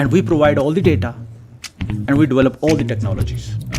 and we provide all the data and we develop all the technologies.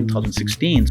2016.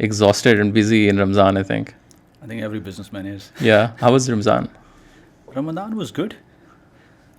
exhausted and busy in Ramzan, I think. I think every businessman is. Yeah. How was Ramzan? Ramadan was good.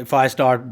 If I start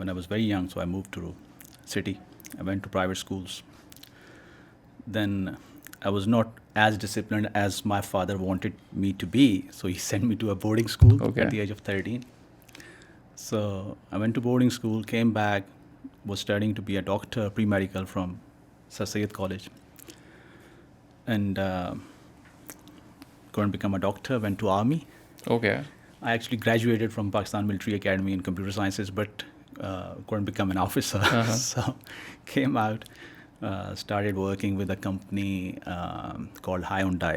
When I was very young, so I moved to city. I went to private schools. Then I was not as disciplined as my father wanted me to be, so he sent me to a boarding school at the age of 13. So I went to boarding school, came back, was studying to be a doctor, pre-medical from Sir Syed College. And couldn't become a doctor, went to army. Okay. I actually graduated from Pakistan Military Academy in computer sciences, but couldn't become an officer. So came out, started working with a company called Hyundai.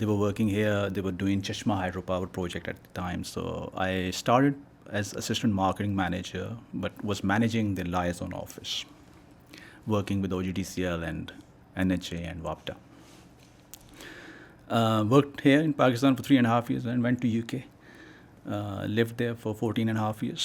They were working here, they were doing Chashma hydropower project at the time. So I started as assistant marketing manager, but was managing the liaison office, working with OGDCL and NHA and WAPTA. Worked here in Pakistan for 3.5 years and went to UK. Lived there for 14.5 years.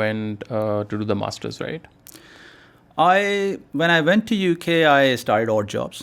went to do the masters, right? When I went to UK, I started odd jobs.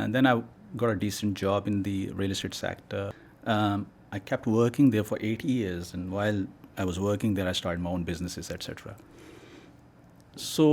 And then I got a decent job in the real estate sector. I kept working there for 8 years, and while I was working there, I started my own businesses, etc. So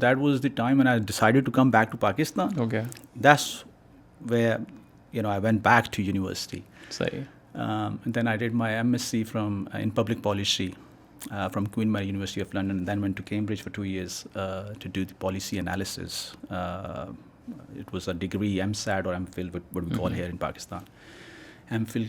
that was the time when I decided to come back to Pakistan. Okay. That's where I went back to university. Sahi. And then I did my MSc in public policy from Queen Mary University of London, and then went to Cambridge for 2 years to do the policy analysis. It was a degree, MSAT or MPhil, what we call here in Pakistan. MPhil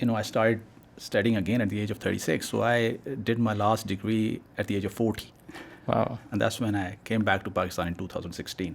I started studying again at the age of 36. So I did my last degree at the age of 40. Wow. And that's when I came back to Pakistan in 2016.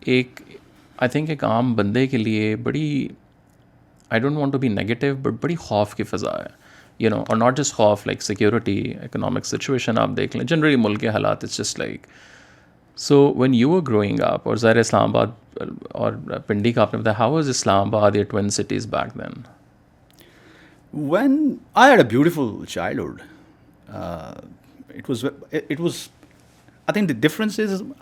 ایک I think ایک عام بندے کے لیے بڑی I don't want to be negative but بڑی خوف کی فضا ہے یو نو اور ناٹ جسٹ خوف لائک سیکورٹی اکنامک سچویشن آپ دیکھ لیں جنرلی ملک کے حالات it's just like so when you are growing up اور ظاہر اسلام آباد اور پنڈی کا آپ نے بتایا ہاؤ واز اسلام آباد یا twin cities back then When I had a beautiful childhood, it was. I think the difference is,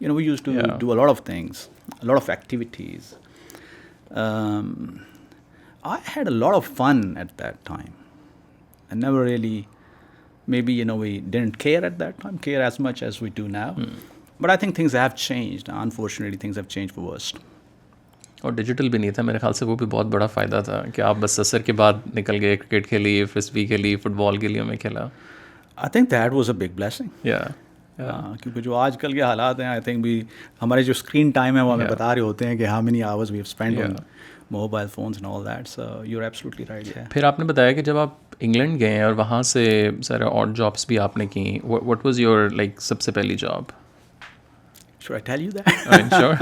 You know, we used to do a lot of things, a lot of activities. I had a lot of fun at that time. I never really, maybe we didn't care at that time, care as much as we do now. But I think things have changed. Unfortunately, things have changed for worse. اور digital بھی نہیں تھا میرے خیال سے وہ بھی بہت بڑا فائدہ تھا کہ آپ بس عصر کے بعد نکل گئے کرکٹ کھیلی فرسبی کھیلی فٹ بال کے لیے میں کھیلا I think that was a big blessing. کیونکہ جو آج کل کے حالات ہیں آئی تھنک بھی ہمارے جو اسکرین ٹائم ہے وہ ہمیں بتا رہے ہوتے ہیں کہ how many hours we have spend on mobile phones and all that so you are absolutely right. پھر آپ نے بتایا کہ جب آپ انگلینڈ گئے اور وہاں سے سارے آڈ جابس بھی آپ نے کی وٹ واز یور لائک سب سے پہلی job? Should I tell you that? Sure.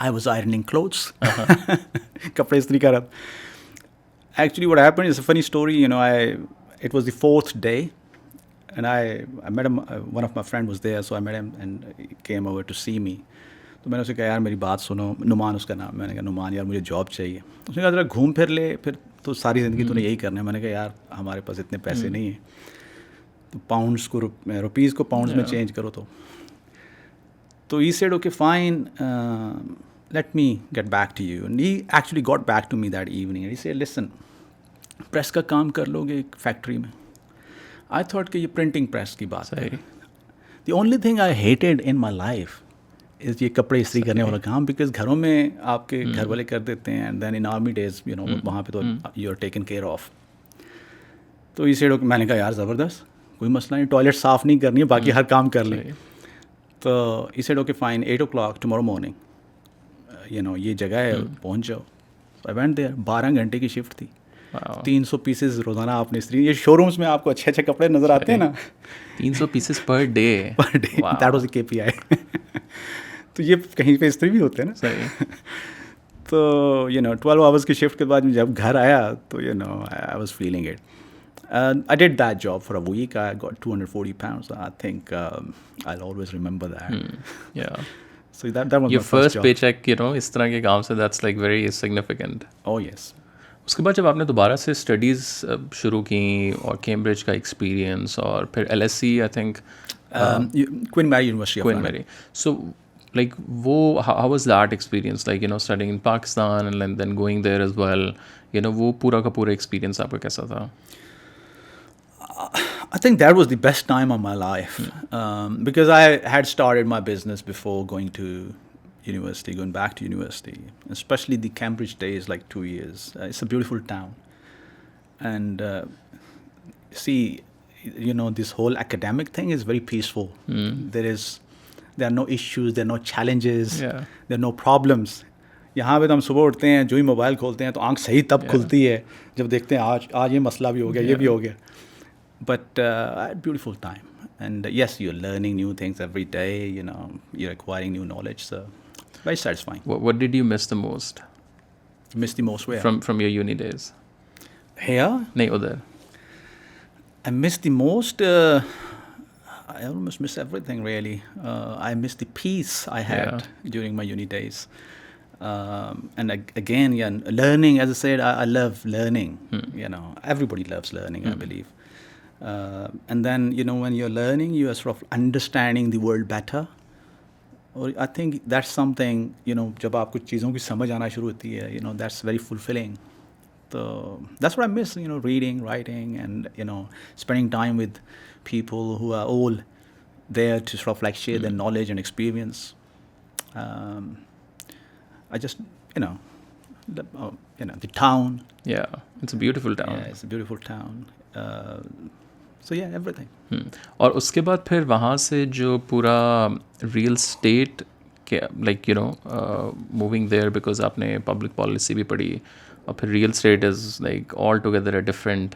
I was ironing clothes. کپڑے استری کر رہا تھا. Actually what happened is a funny story. It was the 4th day and I met him. One of my friend was there, so I met him and he came over to see me. تو میں نے اسے کہا یار میری بات سنو. نعمان اس کا نام. میں نے کہا نعمان یار مجھے جاب چاہیے. اس نے کہا ذرا گھوم پھر لے پھر تو ساری زندگی تو نے یہی کرنا ہے. میں نے کہا یار ہمارے پاس اتنے پیسے نہیں ہیں تو پاؤنڈس کو روپیز کو پاؤنڈس میں چینج کرو. تو he said, okay, fine, let me get back to you. And he actually got back to me that evening. And he said, listen, press کا کام کر لو گے ایک فیکٹری میں. I thought کہ یہ پرنٹنگ پریس کی بات ہے. The only thing I hated in my life is یہ کپڑے استری کرنے والا کام, because گھروں میں آپ کے گھر والے کر دیتے ہیں and then in army days, وہاں پہ تو you are taken care of. تو he said, okay, میں نے کہا یار زبردست کوئی مسئلہ نہیں, ٹوائلٹ صاف نہیں کرنی ہے باقی ہر کام کر لیں. تو he said, okay, fine, 8 o'clock tomorrow morning, یہ جگہ ہے پہنچ جاؤ. I went there. 12 گھنٹے کی شفٹ تھی. 300 پیسز روزانہ آپ نے استری. یہ شو رومس میں آپ کو اچھے اچھے کپڑے نظر آتے ہیں نا, 300 pieces per day. That was the KPI. تو یہ کہیں پہ استری بھی ہوتے ہیں نا. تو 12 hours کی شفٹ کے بعد جب گھر آیا تو I was feeling it. I did that job for a week. I got 240 pounds. I think I'll always remember that. Yeah. So that was your my first job. paycheck, اس طرح کے کام سے that's like very significant. Oh yes. اس کے بعد جب آپ نے دوبارہ سے اسٹڈیز شروع کی اور کیمبرج کا ایکسپیرینس اور پھر LSE I think Queen Mary University of Queen Mary. So like how was that experience, like studying in Pakistan and then going there as well, وہ پورا کا پورا ایکسپیرینس آپ کا کیسا تھا؟ I think that was the best time of my life, because I had started my business before going to university, going back to university, especially the Cambridge days, like 2 years. It's a beautiful town. And see, this whole academic thing is very peaceful. There are no issues, there are no challenges, there are no problems. یہاں پہ تو ہم صبح اٹھتے ہیں جو ہی mobile کھولتے ہیں تو آنکھ صحیح تب کھلتی ہے جب دیکھتے ہیں آج یہ مسئلہ بھی ہو گیا, یہ بھی ہو گیا. But I had a beautiful time. And yes, you're learning new things every day, you're acquiring new knowledge. So very satisfying. What did you miss the most? Miss the most where? From your uni days? Here? Nahin, udhar. I miss the most, I almost miss everything really. I miss the peace I had during my uni days. And again, learning, as I said, I love learning. Everybody loves learning, I believe. And then, when you're learning, you are sort of understanding the world better. Or I think that's something, جب آپ کچھ چیزوں کی سمجھ آنا شروع ہوتی ہے, that's very fulfilling. So that's what I miss, reading, writing, and, spending time with people who are all there to sort of like share their knowledge and experience. I just, the town. Yeah, it's a beautiful town. Yeah, it's a beautiful town. So yeah, everything. اور اس کے بعد پھر وہاں سے جو پورا real estate کے like moving their, because آپ نے پبلک پالیسی بھی پڑھی اور پھر real state is like all together a different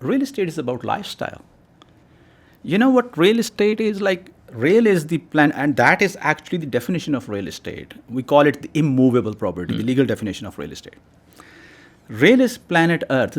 Real estate is about lifestyle. You know what real estate is like? Real is the plan, and that is actually the definition of real estate. We call it the immovable property, the legal definition of real estate. Real is planet Earth,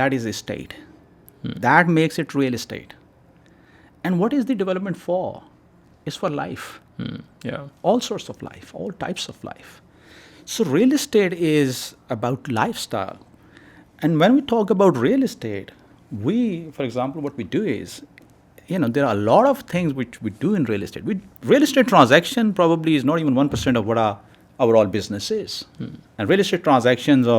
that is estate. That makes it real estate. And what is the development for? It's for life. Yeah. All sorts of life, all types of life. So real estate is about lifestyle. And when we talk about real estate, we, for example, what we do is, there are a lot of things which we do in real estate. Real estate transaction probably is not even 1% of what our overall business is. And real estate transactions or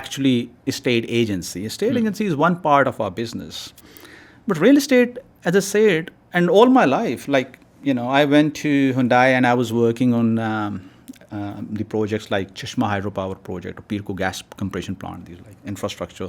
actually estate agency. Estate agency is one part of our business. But real estate, as I said, and all my life, like, I went to Hyundai and I was working on the projects like Chishma hydropower project or Pirko gas compression plant. These like infrastructure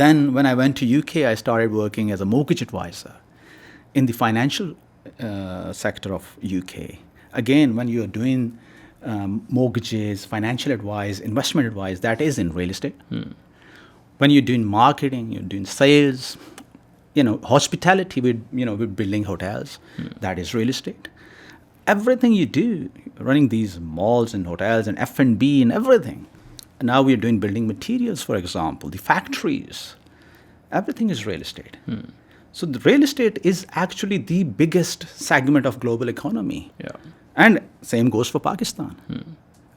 Then when I went to UK, I started working as a mortgage advisor in the financial sector of UK. Again, when you are doing mortgages, financial advice, investment advice, that is in real estate. When you're doing marketing, you're doing sales, hospitality, we're building hotels, that is real estate. Everything you do, running these malls and hotels and F&B and everything. And now we're doing building materials, for example, the factories. Everything is real estate. So the real estate is actually the biggest segment of global economy. Yeah. And same goes for Pakistan.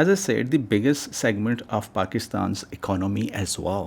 as I said, the biggest segment of Pakistan's economy as well.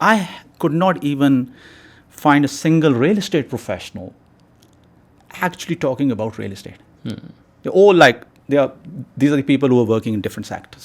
I could not even find a single real estate professional actually talking about real estate. They're all like, these are the people who are working in different sectors.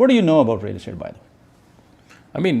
What do you know about real estate, by the way? I mean,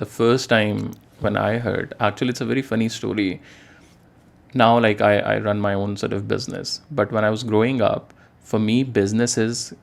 the first time when I heard, actually it's a very funny story. Now like I run my own sort of business, but when I was growing up, for me business is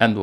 and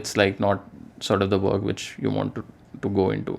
it's like not sort of the work which you want to go into.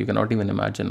you cannot even imagine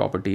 property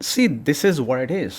See, this is what it is.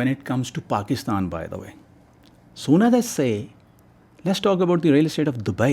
when it comes to Pakistan, by the way, soon as I say, let's talk about the real estate of Dubai.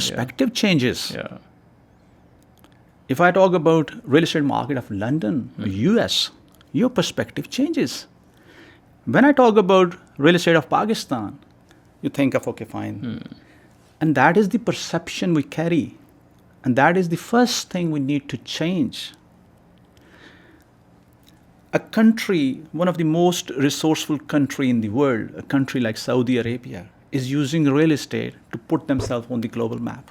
perspective changes. Yeah. If I talk about real estate market of London, US, your perspective changes. When I talk about real estate of Pakistan, you think of, okay, fine. And that is the perception we carry. And that is the first thing we need to change. a country, one of the most resourceful country in the world, a country like Saudi Arabia, is using real estate to put themselves on the global map.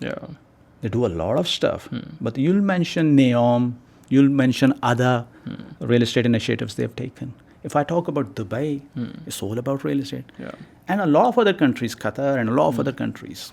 Yeah. they do a lot of stuff. But you'll mention NEOM, you'll mention other real estate initiatives they've taken. If I talk about Dubai, it's all about real estate. Yeah. And a lot of other countries, Qatar and a lot of other countries.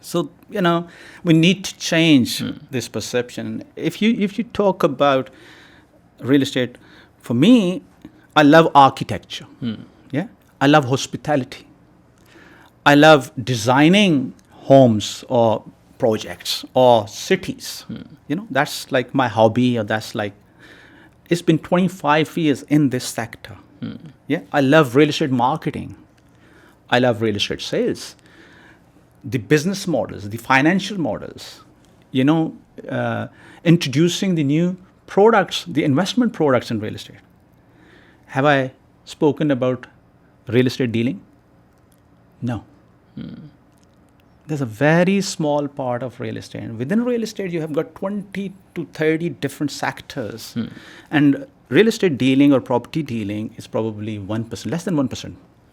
So, we need to change this perception. If you talk about real estate, for me, I love architecture. Yeah, I love hospitality. I love designing homes or projects or cities. That's like my hobby, or that's like, it's been 25 years in this sector. Yeah, I love real estate marketing. I love real estate sales. The business models, the financial models, introducing the new products, the investment products in real estate. Have I spoken about real estate dealing? No. There's a very small part of real estate. And within real estate, you have got 20 to 30 different sectors. And real estate dealing or property dealing is probably 1%, less than 1%.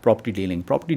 property dealing. Property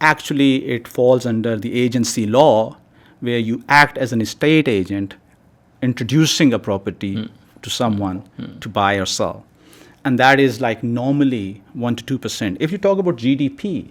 Actually, it falls under the agency law, where you act as an estate agent, introducing a property to someone to buy or sell. And that is like normally 1 to 2%. If you talk about GDP,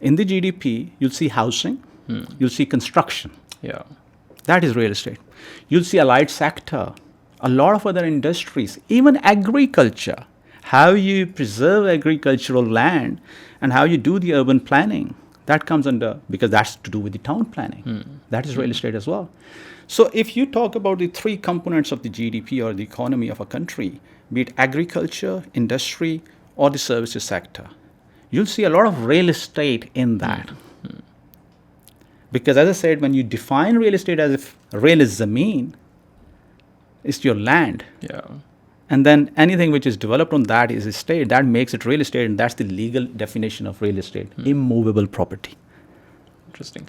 In the GDP, you'll see housing, you'll see construction. Yeah. That is real estate. You'll see allied sector, a lot of other industries, even agriculture, how you preserve agricultural land and how you do the urban planning. That comes under, because that's to do with the town planning. That is real estate as well. So if you talk about the three components of the GDP or the economy of a country, be it agriculture, industry, or the services sector, you'll see a lot of real estate in that. Because as I said, when you define real estate as if real is zameen, it's your land. Yeah. And then anything which is developed on that is estate. That makes it real estate, and that's the legal definition of real estate, immovable property. Interesting.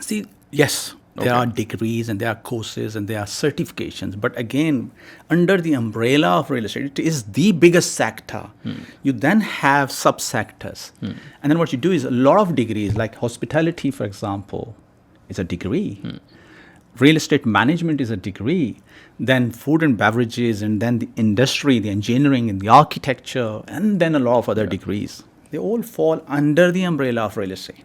See, yes, there are degrees and there are courses and there are certifications. But again, under the umbrella of real estate, it is the biggest sector. You then have subsectors. And then what you do is a lot of degrees, like hospitality, for example, is a degree. Real estate management is a degree. Then food and beverages, and then the industry, the engineering and the architecture, and then a lot of other degrees. They all fall under the umbrella of real estate.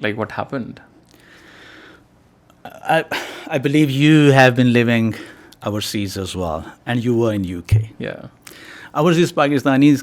like what happened? I believe you have been living overseas as well, and you were in UK. Yeah. Overseas Pakistanis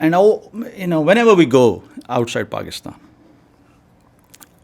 And now, whenever we go outside Pakistan,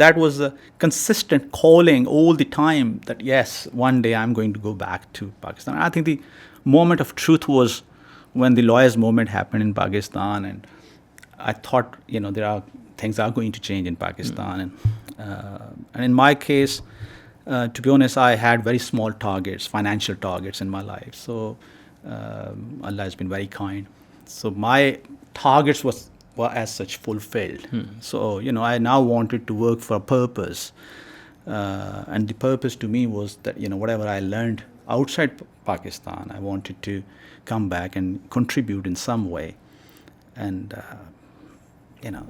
that was a consistent calling all the time that yes, one day I'm going to go back to Pakistan. And I think the moment of truth was when the lawyers' movement happened in Pakistan, and I thought, there are things are going to change in Pakistan. And in my case, to be honest, I had very small targets, financial targets in my life. So Allah has been very kind. So my targets were as such fulfilled. So, I now wanted to work for a purpose. And the purpose to me was that, whatever I learned outside Pakistan, I wanted to come back and contribute in some way. And,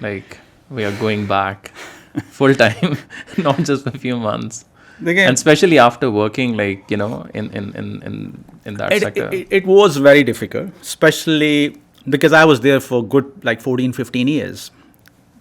like we are going back full time, not just a few months? Again, and especially after working like in that sector. It was very difficult, especially because I was there for good like 14-15 years.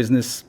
business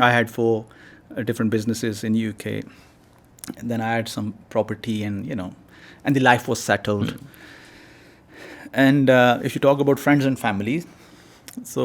I had 4 different businesses in UK. And then I had some property and the life was settled. And if you talk about friends and family, so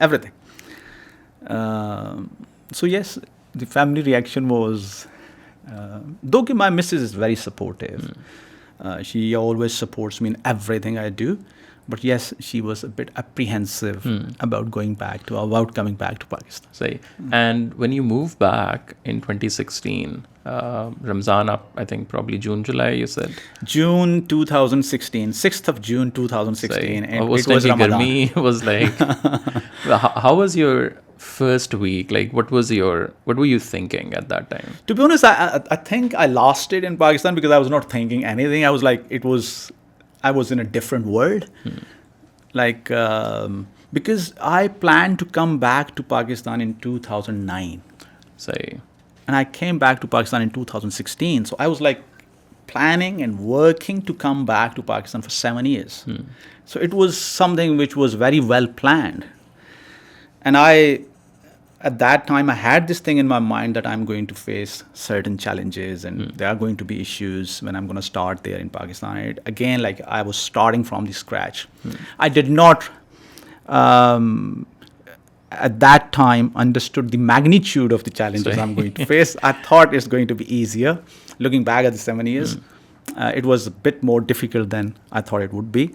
everything. So yes, the family reaction was, though my missus is very supportive. She always supports me in everything I do. But yes, she was a bit apprehensive about coming back to Pakistan. Say, and when you moved back in 2016, Ramzan up, I think probably June, July, you said? June 2016, 6th of June 2016. Say, and it was Ramadan. Garmi was like, how was your first week? Like, what were you thinking at that time? To be honest, I think I lost it in Pakistan because I was not thinking anything. I was like, I was in a different world. Like, because I planned to come back to Pakistan in 2009. Say. And I came back to Pakistan in 2016. So I was like planning and working to come back to Pakistan for 7 years. So it was something which was very well planned. And at that time, I had this thing in my mind that I'm going to face certain challenges and there are going to be issues when I'm going to start there in Pakistan. Again, like I was starting from the scratch. I did not, at that time, understood the magnitude of the challenges I'm going to face. I thought it's going to be easier. Looking back at the 7 years, it was a bit more difficult than I thought it would be.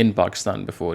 in Pakistan before,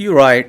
You're right.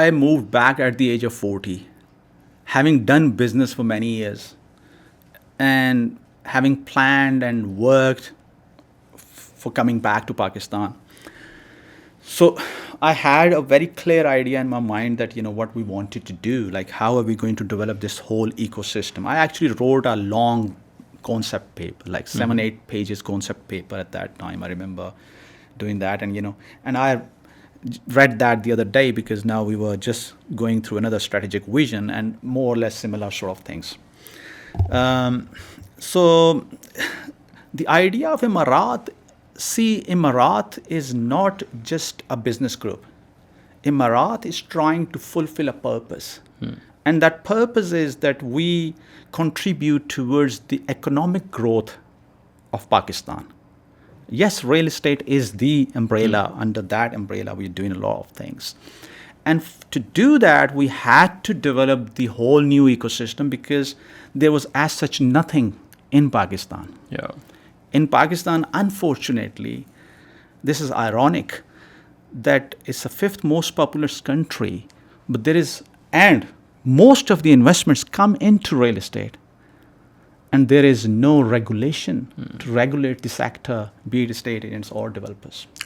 I moved back at the age of 40, having done business for many years and having planned and worked for coming back to Pakistan. So I had a very clear idea in my mind that, what we wanted to do, like how are we going to develop this whole ecosystem. I actually wrote a long concept paper, like 7-8 pages concept paper at that time. I remember doing that and I read that the other day because now we were just going through another strategic vision and more or less similar sort of things. So the idea of Imarat, Imarat is not just a business group. Imarat is trying to fulfill a purpose. And that purpose is that we contribute towards the economic growth of Pakistan. Yes, real estate is the umbrella. Under that umbrella, we're doing a lot of things. And to do that, we had to develop the whole new ecosystem because there was as such nothing in Pakistan. Yeah. In Pakistan, unfortunately, this is ironic that it's the 5th most populous country, but and most of the investments come into real estate. And there is no regulation to regulate the sector, be it estate agents or developers.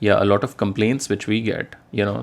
yeah, a lot of complaints which we get,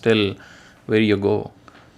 Still, where you go?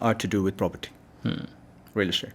are to do with property, real estate.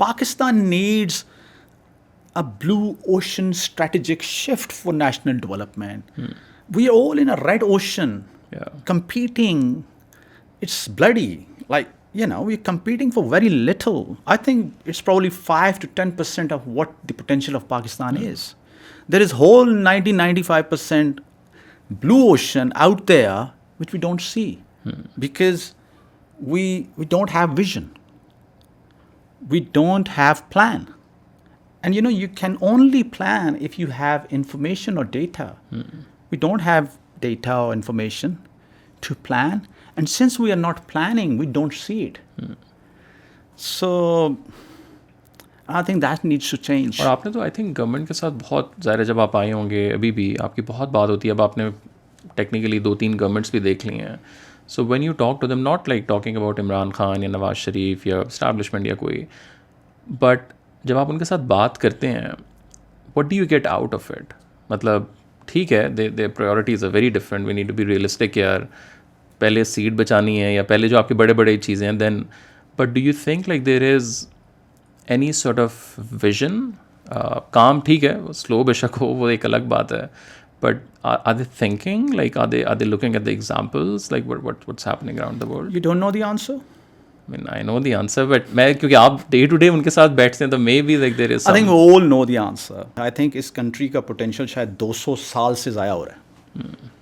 Pakistan needs a blue ocean strategic shift for national development. We are all in a red ocean, competing. It's bloody. Like, we're competing for very little. I think it's probably 5 to 10% of what the potential of Pakistan is. There is whole 90-95% blue ocean out there which we don't see because we don't have vision. We don't have plan. And you can only plan if you have information or data. We don't have data or information to plan. And since we are not planning, we don't see it. So, I think that needs to change. اور آپ نے تو I think government کے ساتھ بہت ظاہر ہے جب آپ آئے ہوں گے ابھی بھی آپ کی بہت بات ہوتی ہے. اب آپ نے ٹیکنیکلی 2-3 گورنمنٹس بھی دیکھ لی ہیں. So when you talk to them not like talking about Imran Khan یا نواز شریف یا اسٹیبلشمنٹ یا کوئی, بٹ جب آپ ان کے ساتھ بات کرتے ہیں what do you get out of it? مطلب ٹھیک ہے they priorities are very different, we need to be realistic یار, پہلے سیٹ بچانی ہے یا پہلے جو آپ کے بڑے بڑے چیزیں ہیں then, but do you think like there is any sort of vision? کام ٹھیک ہے سلو بے شک ہو وہ ایک الگ بات ہے, but are they thinking like are they looking at the examples like what's happening around the world? You don't know the answer? I mean, I know the answer, but میں کیونکہ آپ ڈے ٹو ڈے ان کے ساتھ بیٹھتے ہیں تو maybe like there is I think we all know the answer. I think اس country کا پوٹینشیل شاید 200 سال سے ضائع ہو رہا ہے.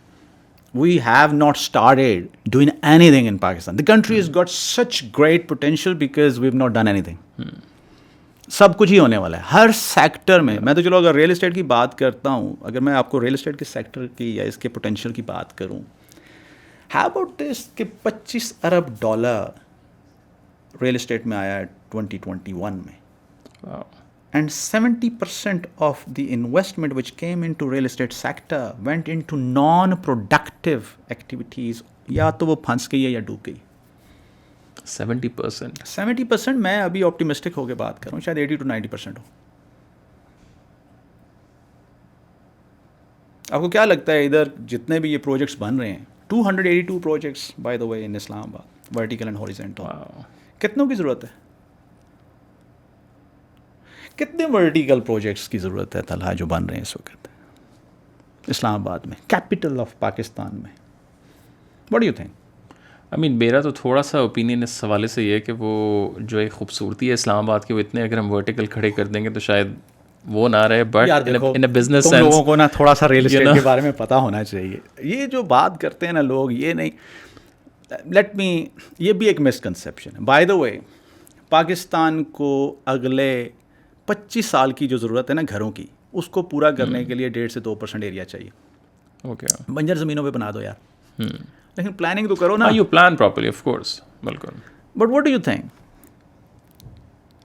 We have not started doing anything in Pakistan. The country has got such great potential because we've not done anything. سب کچھ ہی ہونے والا ہے ہر سیکٹر میں. میں تو چلو اگر ریئل اسٹیٹ کی بات کرتا ہوں, اگر میں آپ کو ریئل اسٹیٹ کے سیکٹر کی یا اس کے پوٹینشیل کی بات کروں, ہاؤ اباؤٹ دس کہ $25 ارب ریئل اسٹیٹ میں آیا ہے 2021 میں, and 70% of the investment which came into real estate sector went into non productive activities. یا تو وہ پھنس گئی ہے یا ڈوب گئی. 70% میں ابھی آپٹیمسٹک ہو کے بات کر رہا ہوں, شاید 80 to 90% ہو. آپ کو کیا لگتا ہے ادھر جتنے بھی یہ پروجیکٹس بن رہے ہیں, 282 پروجیکٹس بائی دا وے ان اسلام آباد, ورٹیکل اینڈ ہاریزونٹل, کتنوں کی ضرورت ہے؟ کتنے ورٹیکل پروجیکٹس کی ضرورت ہے طلحہ جو بن رہے ہیں اس وقت اسلام آباد میں, کیپٹل آف پاکستان میں؟ What do you think? I mean میرا تو تھوڑا سا اوپینین اس حوالے سے یہ ہے کہ وہ جو ایک خوبصورتی ہے اسلام آباد کے, وہ اتنے اگر ہم ورٹیکل کھڑے کر دیں گے تو شاید وہ نہ رہے, but in a business sense لوگوں کو نا تھوڑا سا ریئل اسٹیٹ کے بارے میں پتہ ہونا چاہیے. یہ جو بات کرتے ہیں نا لوگ, یہ نہیں, لیٹ می, یہ بھی ایک مسکنسیپشن ہے. بائی دا وے پاکستان کو اگلے 25 سال کی جو ضرورت ہے نا گھروں کی, اس کو پورا کرنے کے لیے 1.5 سے 2% ایریا چاہیے. اوکے, بنجر زمینوں پہ بنا دو یار, لیکن پلاننگ تو کرو نا. You plan properly of course, بالکل. But what do you think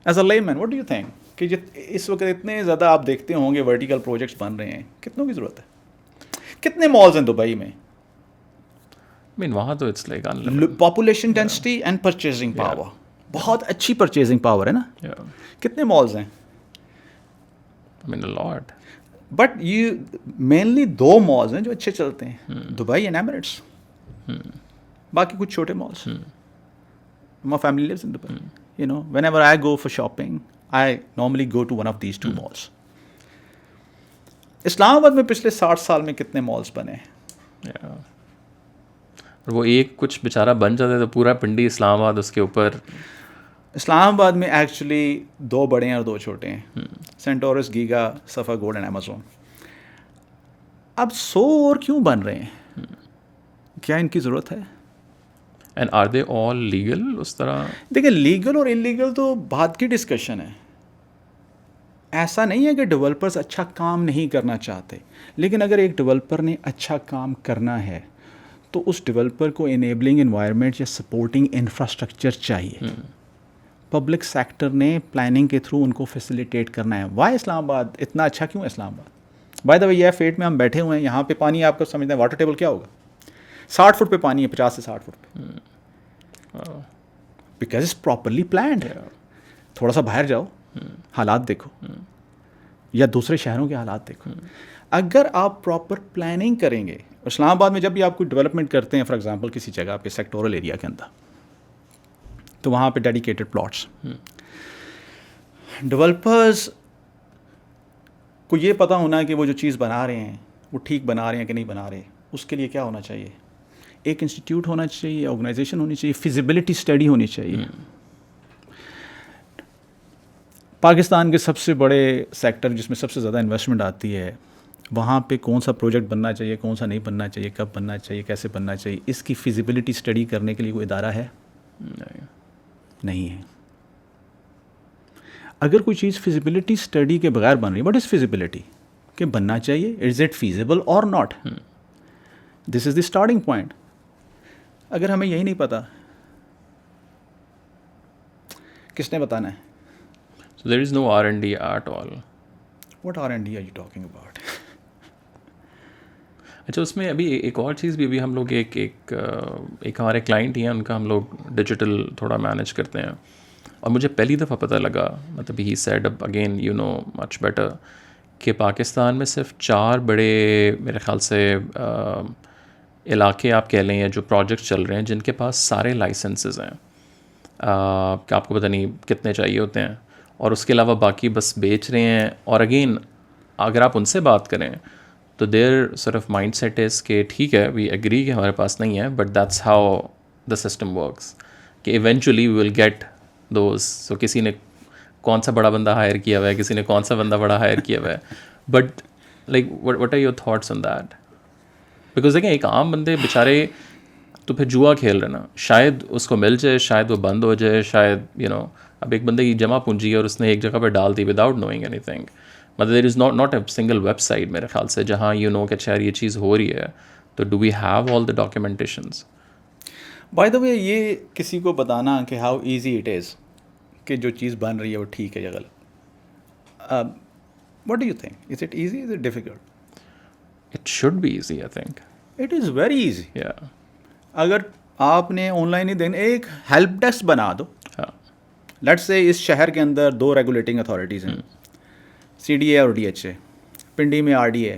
as a layman, what do you think کہ اس وقت اتنے زیادہ آپ دیکھتے ہوں گے ورٹیکل پروجیکٹس بن رہے ہیں, کتنوں کی ضرورت ہے؟ کتنے مالز ہیں دبئی میں؟ وہاں تو it's like population density and purchasing power, بہت اچھی پرچیزنگ پاور ہے نا. کتنے مالز ہیں؟ لاٹ, بٹ یہ مینلی 2 مالز ہیں جو اچھے چلتے ہیں, دبئی اینڈ ایمریٹس. باقی کچھ چھوٹے malls. My family lives in Dubai. Whenever I go for shopping, I normally go to one of these 2 malls. اسلام آباد میں پچھلے 60 سال میں کتنے مالس بنے ہیں؟ وہ ایک کچھ بیچارہ بن جاتا ہے تو پورا پنڈی اسلام آباد اس کے اوپر. اسلام آباد میں ایکچولی 2 بڑے ہیں اور 2 چھوٹے ہیں, سینٹورس, گیگا, سفا گولڈ اینڈ امیزون. اب 100 اور کیوں بن رہے ہیں؟ کیا ان کی ضرورت ہے؟ And are they all legal? اس طرح دیکھیں, لیگل اور انلیگل تو بات کی ڈسکشن ہے. ایسا نہیں ہے کہ ڈیولپرز اچھا کام نہیں کرنا چاہتے, لیکن اگر ایک ڈیولپر نے اچھا کام کرنا ہے تو اس ڈیولپر کو انیبلنگ انوائرمنٹ یا سپورٹنگ انفراسٹرکچر چاہیے. پبلک سیکٹر نے پلاننگ کے تھرو ان کو فیسیلیٹیٹ کرنا ہے. وائی اسلام آباد اتنا اچھا کیوں ہے؟ اسلام آباد بائی دا وے یہ فیٹ میں ہم بیٹھے ہوئے ہیں, یہاں پہ پانی آپ کو سمجھتے ہیں واٹر ٹیبل کیا ہوگا؟ 60 فٹ پہ پانی ہے, 50 سے 60 فٹ پہ, بیکاز اٹس پراپرلی پلانڈ. تھوڑا سا باہر جاؤ, حالات دیکھو, یا دوسرے شہروں کے حالات دیکھو. اگر آپ پراپر پلاننگ کریں گے, اسلام آباد میں جب بھی آپ کوئی ڈیولپمنٹ کرتے ہیں, فار ایگزامپل کسی جگہ پہ سیکٹورل ایریا کے اندر, تو وہاں پہ ڈیڈیکیٹڈ پلاٹس, ڈیولپرز کو یہ پتہ ہونا کہ وہ جو چیز بنا رہے ہیں وہ ٹھیک بنا رہے ہیں کہ نہیں بنا رہے. اس کے لیے کیا ہونا چاہیے؟ ایک انسٹیٹیوٹ ہونا چاہیے, آرگنائزیشن ہونی چاہیے, فیزیبلٹی اسٹڈی ہونی چاہیے. پاکستان کے سب سے بڑے سیکٹر جس میں سب سے زیادہ انویسٹمنٹ آتی ہے, وہاں پہ کون سا پروجیکٹ بننا چاہیے, کون سا نہیں بننا چاہیے, کب بننا چاہیے, کیسے بننا چاہیے, اس کی فیزیبلٹی اسٹڈی کرنے کے لیے کوئی ادارہ ہے؟ نہیں ہے. اگر کوئی چیز فیزیبلٹی اسٹڈی کے بغیر بن رہی ہے, وٹ از فیزیبلٹی, کہ بننا چاہیے, از اٹ فیزیبل اور not, this is the starting point. اگر ہمیں یہی نہیں پتا, کس نے بتانا ہے؟ So there is no R&D at all. What R&D are you talking about? اچھا, اس میں ابھی ایک اور چیز بھی, ابھی ہم لوگ ایک ہمارے کلائنٹ ہی ہیں, ان کا ہم لوگ ڈیجیٹل تھوڑا مینیج کرتے ہیں, اور مجھے پہلی دفعہ پتہ لگا, مطلب ہی سیڈ اب again you know much better, کہ پاکستان میں صرف 4 بڑے میرے خیال سے علاقے آپ کہہ لیں, یا جو پروجیکٹ چل رہے ہیں جن کے پاس سارے لائسنسز ہیں, کہ آپ کو پتہ نہیں کتنے چاہیے ہوتے ہیں, اور اس کے علاوہ باقی بس بیچ رہے ہیں. اور اگین اگر آپ ان سے بات کریں تو دیر صرف مائنڈ سیٹ از کہ ٹھیک ہے, وی ایگری کہ ہمارے پاس نہیں ہے, but that's how the system works, کہ eventually we will get those. So کسی نے کون سا بڑا بندہ ہائر کیا ہوا ہے, کسی نے کون سا بندہ بڑا ہائر کیا ہوا ہے, but like what are your thoughts on that? Because دیکھیں ایک عام بندے بیچارے تو پھر جوا کھیل رہے نا, شاید اس کو مل جائے, شاید وہ بند ہو جائے, شاید یو نو اب ایک بندے کی جمع پونجی ہے اور اس نے ایک جگہ پہ ڈال دی وداؤٹ نوئنگ اینی تھنگ, مطلب there is not a single website میرے خیال سے جہاں یو نو کہ اچھا یہ چیز ہو رہی ہے, تو do we have all the documentations? By the way, یہ کسی کو بتانا کہ ہاؤ ایزی اٹ از کہ جو چیز بن رہی ہے وہ ٹھیک ہے یا غلط, what do you think, is it easy, is it difficult? It should be easy, I think it is very easy. یا اگر آپ نے آن لائن ہی دینا, ایک ہیلپ ڈیسک بنا دو. لیٹس سے اس شہر کے اندر 2 ریگولیٹنگ اتھارٹیز ہیں, سی ڈی اے اور ڈی ایچ اے, پنڈی میں R D A.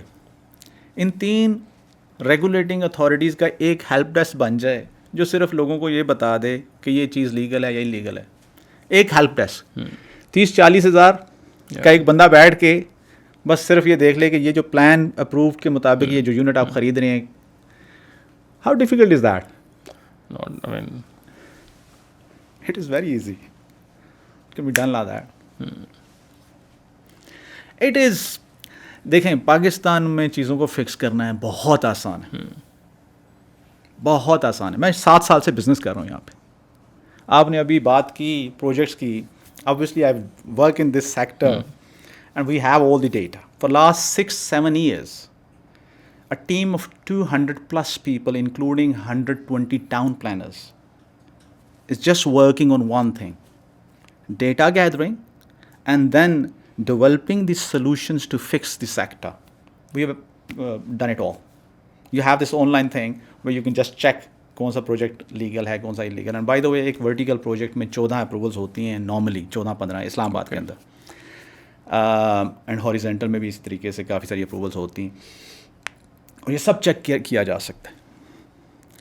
In 3 regulating authorities کا ایک ہیلپ ڈیسک بن جائے جو صرف لوگوں کو یہ بتا دے کہ یہ چیز لیگل ہے یا انلیگل ہے. ایک ہیلپ ڈیسک 30-40 ہزار کا ایک بندہ بیٹھ کے بس صرف یہ دیکھ لے کہ یہ جو پلان اپروو کے مطابق یہ جو یونٹ آپ خرید رہے ہیں, how difficult is that? It is very easy, can be done like that. It is, دیکھیں پاکستان میں چیزوں کو فکس کرنا ہے بہت آسان ہے, بہت آسان ہے. میں 7 سال سے بزنس کر رہا ہوں یہاں پہ. آپ نے ابھی بات کی پروجیکٹس کی, obviously I work in this sector and we have all the data. For last 6-7 years, a team of 200 plus people including 120 town planners is just working on one thing: data gathering and then developing the solutions to fix the sector. We have done it all. You have this online thing where you can just check کون سا project legal ہے, کون سا illegal. And by the وے ایک vertical project میں 14 approvals ہوتی ہیں normally, 14-15 اسلام آباد کے اندر, اینڈ ہاریزنٹل میں بھی اس طریقے سے کافی ساری اپروولس ہوتی ہیں, اور یہ سب چیک کیا جا سکتا ہے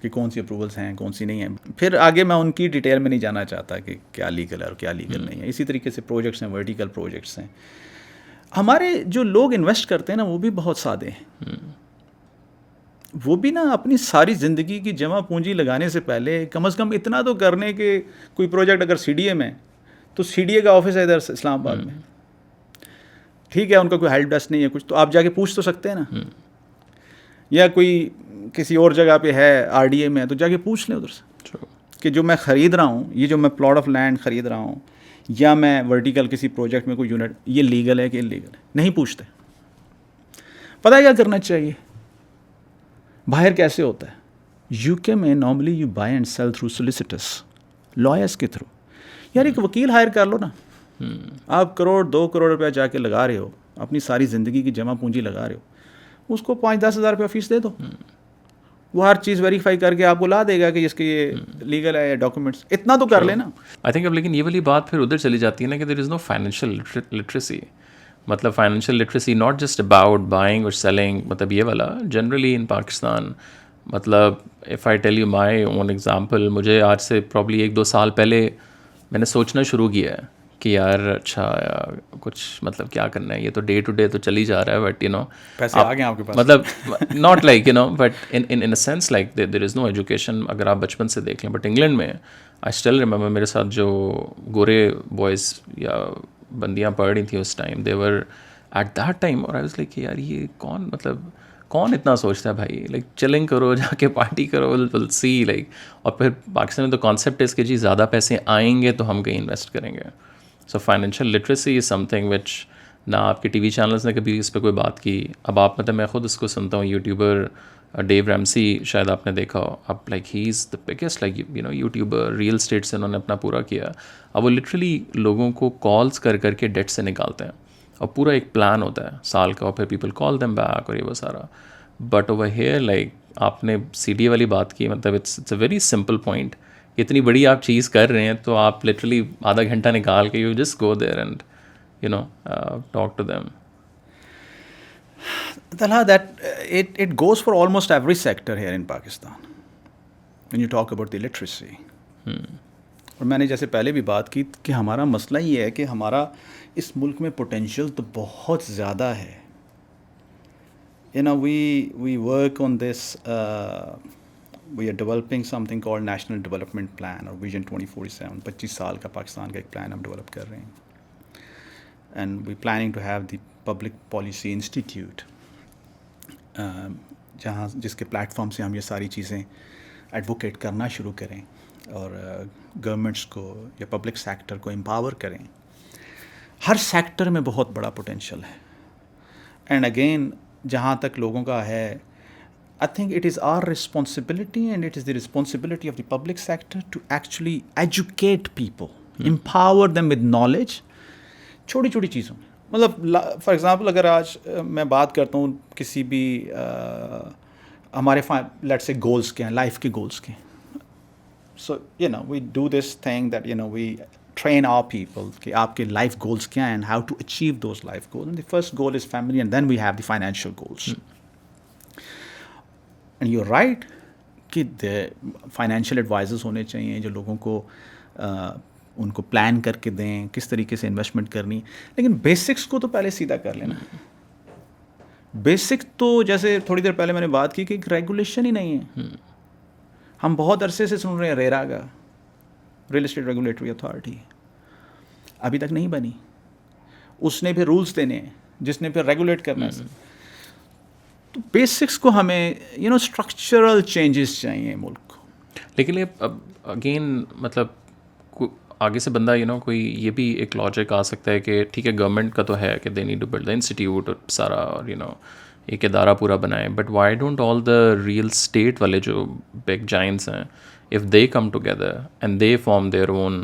کہ کون سی اپروولس ہیں, کون سی نہیں ہیں. پھر آگے میں ان کی ڈیٹیل میں نہیں جانا چاہتا کہ کیا لیگل ہے اور کیا لیگل نہیں ہے. اسی طریقے سے پروجیکٹس ہیں, ورٹیکل پروجیکٹس ہیں. ہمارے جو لوگ انویسٹ کرتے ہیں نا, وہ بھی بہت سادے ہیں. وہ بھی نا اپنی ساری زندگی کی جمع پونجی لگانے سے پہلے کم از کم اتنا تو کرنے کہ کوئی پروجیکٹ اگر سی ڈی اے میں, تو سی ڈی اے کا آفس ہے ادھر اسلام آباد میں, ٹھیک ہے, ان کا کوئی ہیلپ ڈیسک نہیں ہے کچھ, تو آپ جا کے پوچھ تو سکتے ہیں نا. یا کوئی کسی اور جگہ پہ ہے آر ڈی اے میں, تو جا کے پوچھ لیں ادھر سے کہ جو میں خرید رہا ہوں, یہ جو میں پلاٹ آف لینڈ خرید رہا ہوں, یا میں ورٹیکل کسی پروجیکٹ میں کوئی یونٹ, یہ لیگل ہے کہ انلیگل ہے. نہیں پوچھتے. پتہ ہے کیا کرنا چاہیے؟ باہر کیسے ہوتا ہے؟ یو کے میں normally you buy and sell through solicitors, lawyers کے تھرو. یار ایک وکیل ہائر کر لو نا, آپ 1-2 کروڑ روپیہ جا کے لگا رہے ہو, اپنی ساری زندگی کی جمع پونجی لگا رہے ہو, اس کو 5-10 ہزار روپیہ فیس دے دو, وہ ہر چیز ویریفائی کر کے آپ کو لا دے گا کہ اس کے یہ لیگل ہے یا ڈاکومنٹس. اتنا تو کر لینا. آئی تھنک اب لیکن یہ والی بات پھر ادھر چلی جاتی ہے نا کہ دیر از نو فائنینشیل لٹریسی. مطلب financial literacy not just about buying اور سیلنگ, مطلب یہ والا جنرلی ان پاکستان. مطلب if I tell you my own example, مجھے آج سے پرابلی 1-2 سال پہلے میں نے سوچنا شروع کیا ہے کہ یار اچھا کچھ مطلب کیا کرنا ہے, یہ تو ڈے ٹو ڈے تو چل ہی جا رہا ہے, بٹ یو نو پیسے آ گئے آپ کے پاس, مطلب not like you know but in a sense like there is no education اگر آپ بچپن سے دیکھ لیں. بٹ انگلینڈ میں آئی اسٹل ریممبر میرے ساتھ جو گورے بوائز یا بندیاں پڑھ رہی تھیں اس time, they were at that time, اور آئی واز لائک یار یہ کون مطلب کون اتنا سوچتا ہے بھائی, لائک چلنگ کرو, جا کے پارٹی کرو, ول سی لائک. اور پھر پاکستان میں تو کانسیپٹ ہے اس کے جی زیادہ پیسے آئیں گے تو ہم کہیں انویسٹ کریں گے. سو فائنینشیل لٹریسی از سم تھنگ وچ نہ آپ کے ٹی وی چینلز نے کبھی اس پہ کوئی بات کی. اب آپ مطلب میں خود اس کو سنتا ہوں, یوٹیوبر ڈیو ریمسی شاید آپ نے دیکھا ہو, اب like he is the biggest like you know YouTuber, real estate سے انہوں نے اپنا پورا کیا. اب وہ لٹرلی لوگوں کو کالس کر کر کے ڈیٹ سے نکالتے ہیں, اور پورا ایک پلان ہوتا ہے سال کا, اور پھر پیپل کال دیم بیک اور یہ وہ سارا. بٹ اوور ہیئر لائک آپ نے سی ڈی اے والی بات کی, مطلب it's a very simple point. اتنی بڑی آپ چیز کر رہے ہیں تو آپ لٹرلی آدھا گھنٹہ نکال کے you just go there and you know talk to them. Talha, that it goes for almost every sector here in Pakistan when you talk about the literacy. اور میں نے جیسے پہلے بھی بات کی کہ ہمارا مسئلہ یہ ہے کہ ہمارا اس ملک میں پوٹینشیل تو بہت زیادہ ہے. You know, we work on this, we are developing something called National Development Plan or Vision 2047. 25 سال کا پاکستان کا ایک پلان ہم ڈیولپ کر رہے ہیں, and we planning to have the Public Policy Institute, جہاں جس کے پلیٹ فارم سے ہم یہ ساری چیزیں ایڈوکیٹ کرنا شروع کریں اور گورنمنٹس کو یا پبلک سیکٹر کو امپاور کریں. ہر سیکٹر میں بہت بڑا پوٹینشیل ہے. اینڈ اگین جہاں تک لوگوں کا ہے, I think it is our responsibility and it is the responsibility of the public sector to actually educate people, empower them with knowledge. چھوٹی چھوٹی چیزوں میں, مطلب فار ایگزامپل اگر آج میں بات کرتا ہوں کسی بھی ہمارے لیٹس سے گولس کیا ہیں, لائف کے گولس کے ہیں. So you know we do this thing that you know we train our people کہ آپ کے لائف گولس کیا ہیں and how to achieve those life goals. And the first goal is family and then we have the financial goals. And you're right کہ financial advisers ہونے چاہیے جو لوگوں کو ان کو پلان کر کے دیں کس طریقے سے انویسٹمنٹ کرنی. لیکن بیسکس کو تو پہلے سیدھا کر لینا. بیسک تو جیسے تھوڑی دیر پہلے میں نے بات کی کہ ایک ریگولیشن ہی نہیں ہے. ہم بہت عرصے سے سن رہے ہیں ریرا کا, ریئل اسٹیٹ ریگولیٹری اتھارٹی, ابھی تک نہیں بنی. اس نے پھر رولس دینے ہیں, جس نے پھر ریگولیٹ کرنا ہے. تو بیسکس کو ہمیں یو نو اسٹرکچرل چینجز چاہیے ملک کو. لیکن یہ اگین مطلب آگے سے بندہ یو نو کوئی یہ بھی ایک لاجک آ سکتا ہے کہ ٹھیک ہے گورنمنٹ کا تو ہے کہ they need to build the institute اور سارا اور یو نو ایک ادارہ پورا بنائے, but why don't all the real estate والے جو بگ جائنٹس ہیں if they come together and they form their own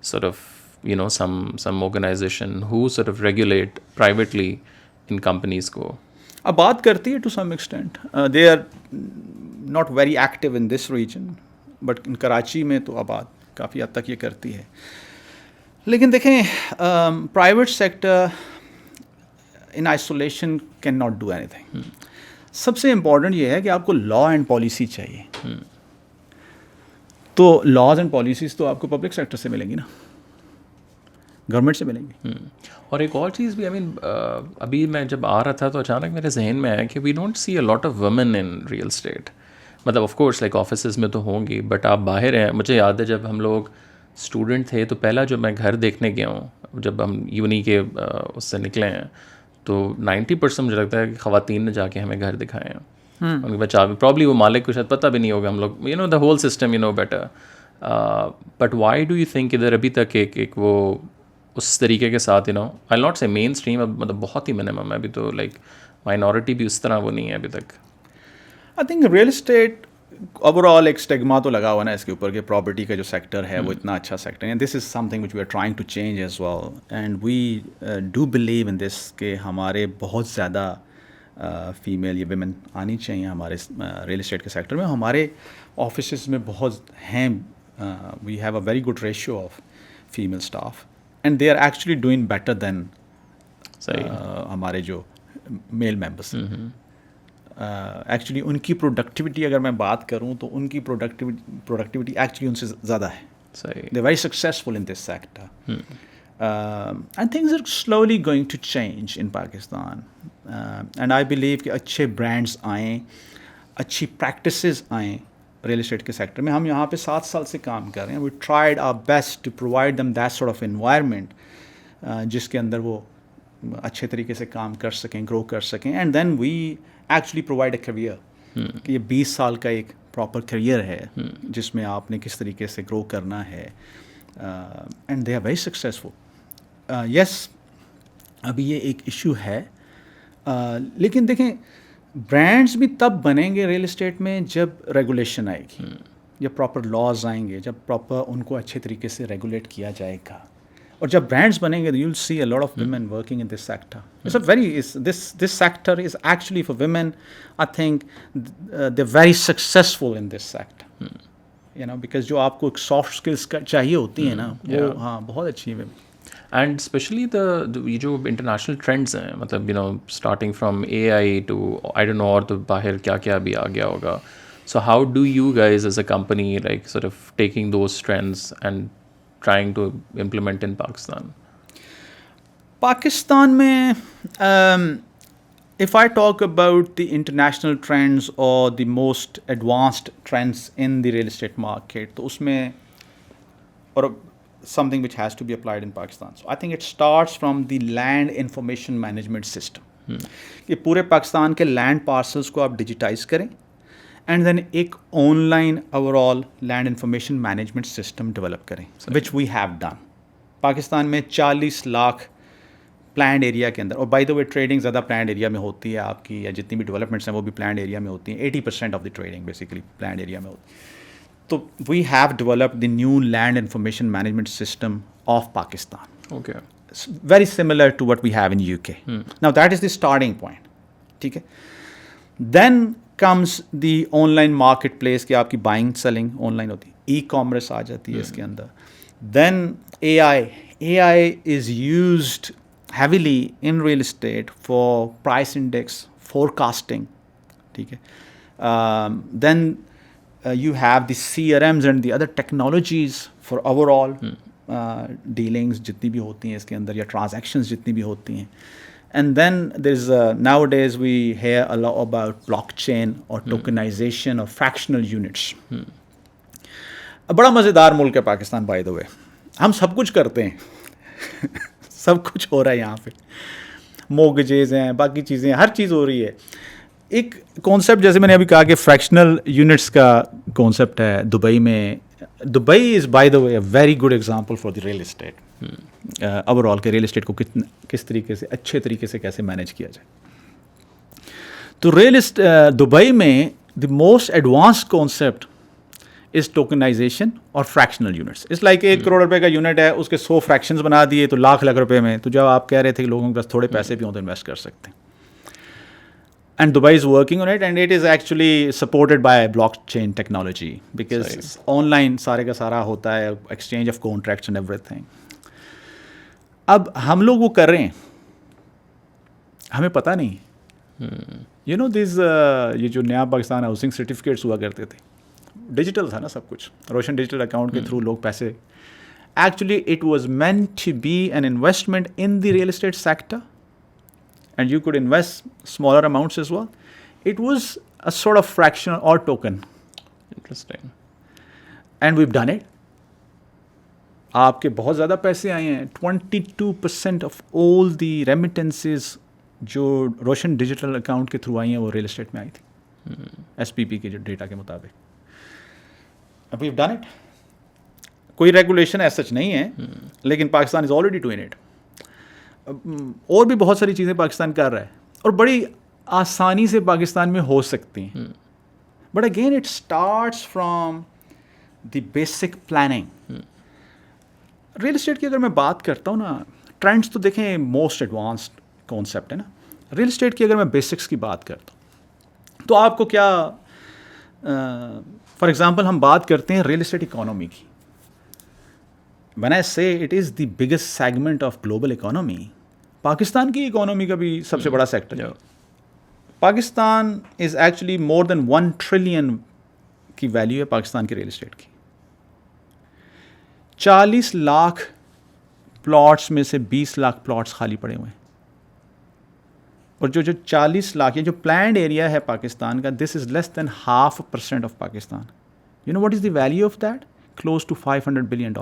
sort of you know some organization who sort of regulate privately in companies کو. اب بات کرتی ہے to some extent, they are not very active in this region but in Karachi میں تو اب بات کافی حد تک یہ کرتی ہے. لیکن دیکھیں private sector in isolation cannot do anything. سب سے امپورٹنٹ یہ ہے کہ آپ کو لا اینڈ پالیسی چاہیے. تو لاز اینڈ پالیسیز تو آپ کو پبلک سیکٹر سے ملیں گی نا, گورنمنٹ سے ملیں گی. اور ایک اور چیز بھی ابھی میں جب آ رہا تھا تو اچانک میرے ذہن میں آیا کہ we don't see a lot of women in real estate. مطلب آف کورس لائک آفیسز میں تو ہوں گی, بٹ آپ باہر ہیں. مجھے یاد ہے جب ہم لوگ اسٹوڈنٹ تھے تو پہلا جب میں گھر دیکھنے گیا ہوں, جب ہم یونی کے اس سے نکلے ہیں, تو 90% مجھے لگتا ہے کہ خواتین نے جا کے ہمیں گھر دکھائے ہیں. ان کے بچہ پرابلی وہ مالک کو شاید پتہ بھی نہیں ہوگا, ہم لوگ you know the whole system you know better. But why do you think ادھر ابھی تک ایک وہ اس طریقے کے ساتھ یو نو آئی ناٹ سے مین اسٹریم, اب مطلب بہت ہی منیمم ہے ابھی تو, لائک مائنورٹی بھی اس طرح وہ نہیں ہے ابھی تک. I think real estate over all ایک اسٹیگما تو لگا ہوا نا اس کے اوپر کہ پراپرٹی کا جو سیکٹر ہے وہ اتنا اچھا سیکٹر ہے. This is something which we are trying to change as well, and we do believe in this کہ ہمارے بہت زیادہ فیمیل یا ویمن آنی چاہیے ہمارے ریئل اسٹیٹ کے سیکٹر میں. ہمارے آفیسز میں بہت ہیں, we have a very good ratio of female staff and they are actually doing better than ہمارے جو میل ممبرس. ایکچولی ان کی پروڈکٹیوٹی اگر میں بات کروں تو ان کی پروڈکٹیوٹی ایکچولی ان سے زیادہ ہے. They very successful in this sector. And things are slowly going to change in Pakistan. And I believe کہ اچھے برانڈس آئیں, اچھی پریکٹسز آئیں ریئل اسٹیٹ کے سیکٹر میں. ہم یہاں پہ 7 سال سے کام کر رہے ہیں. We tried our best to provide them that sort of environment جس کے اندر وہ اچھے طریقے سے کام کر سکیں, گرو کر سکیں. And then we actually provide a career کہ یہ 20 سال کا ایک پراپر کیریئر ہے جس میں آپ نے کس طریقے سے گرو کرنا ہے. And they are very successful. Yes, ابھی یہ ایک ایشو ہے, لیکن دیکھیں برانڈس بھی تب بنیں گے ریئل اسٹیٹ میں جب ریگولیشن آئے گی, جب پراپر لاز آئیں گے, جب پراپر ان کو اچھے طریقے سے ریگولیٹ کیا جائے گا. اور جب برانڈس بنیں گے you will see a lot of women working in this sector. It's a very this sector is actually for women. I think they are very successful in this sector, you know, because جو آپ کو ایک soft skills چاہیے ہوتی ہیں نا, وہ ہاں بہت اچھی ہیں. اینڈ اسپیشلی یہ جو انٹرنیشنل ٹرینڈس ہیں, مطلب starting from AI to I don't know, اور تو باہر کیا کیا بھی آ گیا ہوگا. So how do you guys as a company like sort of taking those trends and trying to implement in Pakistan? Pakistan میں if I talk about the international trends or the most advanced trends in the real estate market, تو اس میں or something which has to be applied in Pakistan. So I think it starts from the land information management system. کہ پورے پاکستان کے land parcels کو آپ digitise کریں and then ایک online overall land information management system develop کریں, which we have done. Pakistan میں 40 lakh planned area کے اندر, اور بائی دا وے ٹریڈنگ زیادہ پلانڈ ایریا میں ہوتی ہے آپ کی, یا جتنی بھی ڈیولپمنٹس ہیں وہ بھی پلانڈ ایریا میں ہوتی ہیں. 80% of the trading basically planned area میں ہوتی ہے. تو we have developed the new land information management system of Pakistan. Okay, very similar to what we have in UK. Now that is the starting point. ٹھیک ہے, then comes the online marketplace, کہ آپ کی buying selling on line ہوتی ہے, e commerce آ جاتی ہے اس کے اندر. Then AI is used heavily in real estate for price index forecasting. ٹھیک ہے, then you have the CRMs and the other technologies for overall dealings جتنی بھی ہوتی ہیں اس کے اندر, یا transactions جتنی بھی ہوتی ہیں. And then there's nowadays we hear a lot about blockchain or tokenization of fractional units. بڑا مزیدار ملک ہے پاکستان بائی دا وے. ہم سب کچھ کرتے ہیں سب کچھ ہو رہا ہے یہاں پہ, موگجز ہیں, باقی چیزیں, ہر چیز ہو رہی ہے. ایک کانسیپٹ جیسے میں نے ابھی کہا کہ فریکشنل یونٹس کا کانسیپٹ ہے دبئی میں. Dubai is by the way a very good example for the real state over all, کے ریئل اسٹیٹ کو کس طریقے سے اچھے طریقے سے کیسے مینیج کیا جائے. تو دبئی میں the most advance concept is tokenisation اور فریکشنل یونٹس. اس لائک 1 کروڑ روپے کا یونٹ ہے, اس کے 100 فریکشنز بنا دیے تو لاکھ روپے میں. تو جب آپ کہہ رہے تھے کہ لوگوں کے پاس تھوڑے پیسے بھی ہوں تو انویسٹ کر سکتے ہیں. And Dubai is working on it and it is actually supported by blockchain technology, because online سارے کا سارا ہوتا ہے, exchange of contracts and everything. اب ہم لوگ وہ کر رہے ہیں, ہمیں پتہ نہیں. یو نو دس, یہ جو نیا پاکستان ہاؤسنگ سرٹیفکیٹس ہوا کرتے تھے, ڈیجیٹل تھا نا سب کچھ, روشن ڈیجیٹل اکاؤنٹ کے تھرو لوگ پیسے. Actually it was meant to be an investment in the real estate sector and you could invest smaller amounts as well. It was a sort of fraction اور token. Interesting. And we've done it. آپ کے بہت زیادہ پیسے آئے ہیں. 22% of all the remittances جو روشن ڈیجیٹل اکاؤنٹ کے تھرو آئی ہیں وہ ریئل اسٹیٹ میں آئی تھی, SPP کے جو ڈیٹا کے مطابق. View done it. کوئی ریگولیشن ایز سچ نہیں ہے, لیکن Pakistan is already doing it. اور بھی بہت ساری چیزیں پاکستان کر رہا ہے, اور بڑی آسانی سے پاکستان میں ہو سکتی ہیں. But again it starts from the basic planning. Real estate کی اگر میں بات کرتا ہوں نا, ٹرینڈس تو دیکھیں موسٹ ایڈوانسڈ کانسیپٹ ہے نا. ریئل اسٹیٹ کی اگر میں بیسکس کی بات کرتا ہوں تو آپ کو کیا, فار ایگزامپل ہم بات کرتے ہیں ریئل اسٹیٹ اکانومی کی. when I say it is the biggest segment of global economy, Pakistan کی اکانومی کا بھی سب سے بڑا سیکٹر ہے. Pakistan is actually more than 1 trillion کی ویلیو ہے پاکستان کی ریئل اسٹیٹ کی. 40 لاکھ پلاٹس میں سے 20 لاکھ پلاٹس خالی پڑے ہوئے ہیں. اور جو 40 لاکھ جو پلانڈ ایریا ہے پاکستان کا, this is less than 0.5% of Pakistan. You know what is the value of that? Close to $500 billion.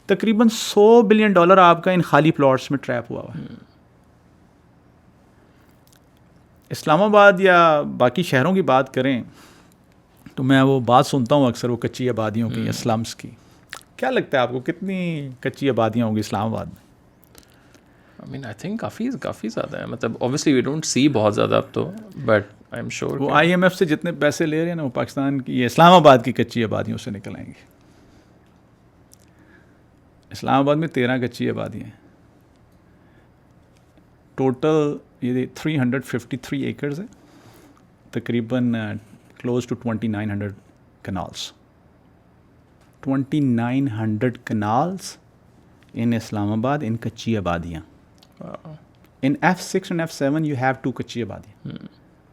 تقریباً $100 بلین آپ کا ان خالی پلاٹس میں ٹریپ ہوا ہوا ہے. اسلام آباد یا باقی شہروں کی بات کریں تو میں وہ بات سنتا ہوں اکثر, وہ کچی آبادیوں کی یا سلمس کی. کیا لگتا ہے آپ کو کتنی کچی آبادیاں ہوں گی اسلام آباد میں؟ I mean, I think کافی زیادہ ہے. مطلب obviously we don't see بہت زیادہ اب تو, but I'm sure وہ IMF سے جتنے پیسے لے رہے ہیں نا, وہ پاکستان کی یہ اسلام آباد کی کچی آبادیوں سے نکل آئیں گے. اسلام آباد میں 13 کچی آبادیاں ہیں. ٹوٹل یہ 353 ایکرز ہے, تقریباً کلوز ٹو 2900 کنالس. 2900 کنالس ان اسلام آباد, ان کچی آبادیاں. In F6 and F7 you have 2 کچی آبادیاں.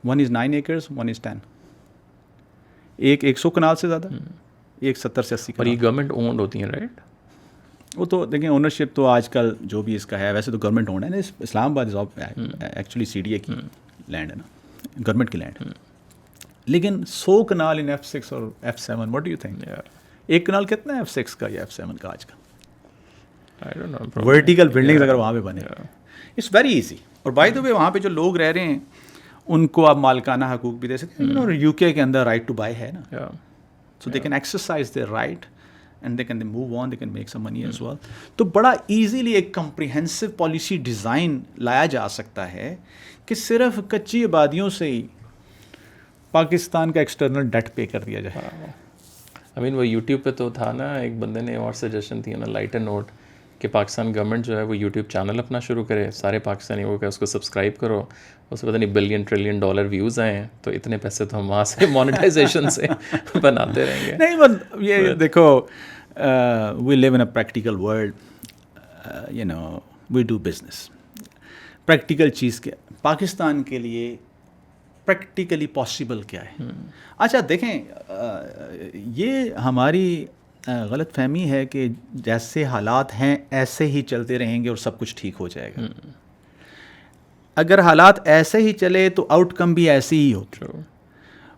One is 9 acres, one is 10. ایک 100 کنال سے زیادہ, ایک 70 سے 80 اور یہ گورنمنٹ اونڈ ہوتی ہیں, رائٹ؟ وہ تو دیکھیں اونرشپ تو آج کل جو بھی اس کا ہے, ویسے تو گورنمنٹ اونڈ ہے نا. اسلام آباد ایکچولی CDA کی لینڈ ہے نا, گورنمنٹ کی لینڈ. لیکن 100 کنال ان F6 اور F7, what do you think? ایک کنال کتنا ہے F6 کا یا F7 کا آج کا؟ ورٹیکل بلڈنگز اگر وہاں پہ بنے, اٹس ویری ایزی. اور بائی دا وے وہاں پہ جو لوگ رہ رہے ہیں ان کو آپ مالکانہ حقوق بھی دے سکتے ہیں. UK کے اندر رائٹ ٹو بائی ہے نا, so they can exercise their right and they can move on, they can make some money as well. تو بڑا ایزیلی ایک کمپریہنسو پالیسی ڈیزائن لایا جا سکتا ہے کہ صرف کچی آبادیوں سے ہی پاکستان کا ایکسٹرنل ڈیٹ پے کر دیا جائے. I mean, وہ یوٹیوب پہ تو تھا نا, ایک بندے نے اور سجیشن تھی نا, لائٹر نوٹ, کہ پاکستان گورنمنٹ جو ہے وہ یوٹیوب چینل اپنا شروع کرے, سارے پاکستانیوں کو, اس کو سبسکرائب کرو, اس میں پتہ نہیں $1 ٹریلین ویوز آئے ہیں, تو اتنے پیسے تو ہم وہاں سے مونیٹائزیشن سے بناتے رہیں گے. نہیں یہ دیکھو, we live in a practical world, you know we do business. Practical چیز کیا پاکستان کے لیے پریکٹیکلی پاسبل کیا ہے؟ اچھا دیکھیں, یہ ہماری غلط فہمی ہے کہ جیسے حالات ہیں ایسے ہی چلتے رہیں گے اور سب کچھ ٹھیک ہو جائے گا. اگر حالات ایسے ہی چلے تو آؤٹ کم بھی ایسے ہی ہو.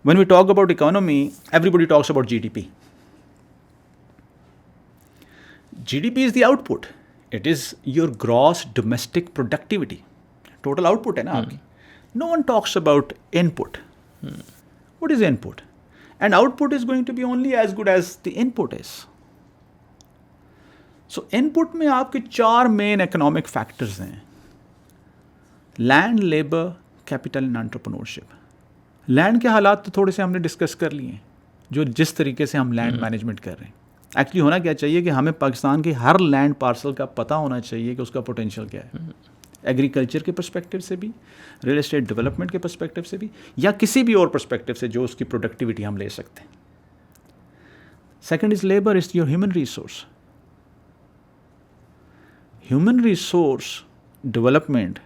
When we talk about economy, everybody talks about GDP. GDP is the output. It is your gross domestic productivity. Total output ہے نا آپ کی. No one talks about input. What is input? And output is going to be only as good as the input is. So input میں آپ کے 4 main economic factors ہیں: land, labor, capital and entrepreneurship. Land کے حالات تو تھوڑے سے ہم نے ڈسکس کر لیے ہیں, جو جس طریقے سے ہم لینڈ مینجمنٹ کر رہے ہیں. ایکچولی ہونا کیا چاہیے کہ ہمیں پاکستان کے ہر لینڈ پارسل کا پتہ ہونا چاہیے کہ اس کا پوٹینشیل کیا ہے, ایگریکلچر کے پرسپیکٹو سے بھی, ریئل اسٹیٹ ڈیولپمنٹ کے پرسپیکٹو سے بھی, یا کسی بھی اور پرسپیکٹو سے جو اس کی پروڈکٹیوٹی ہم لے سکتے ہیں. Second is labour, is your human resource. Human resource development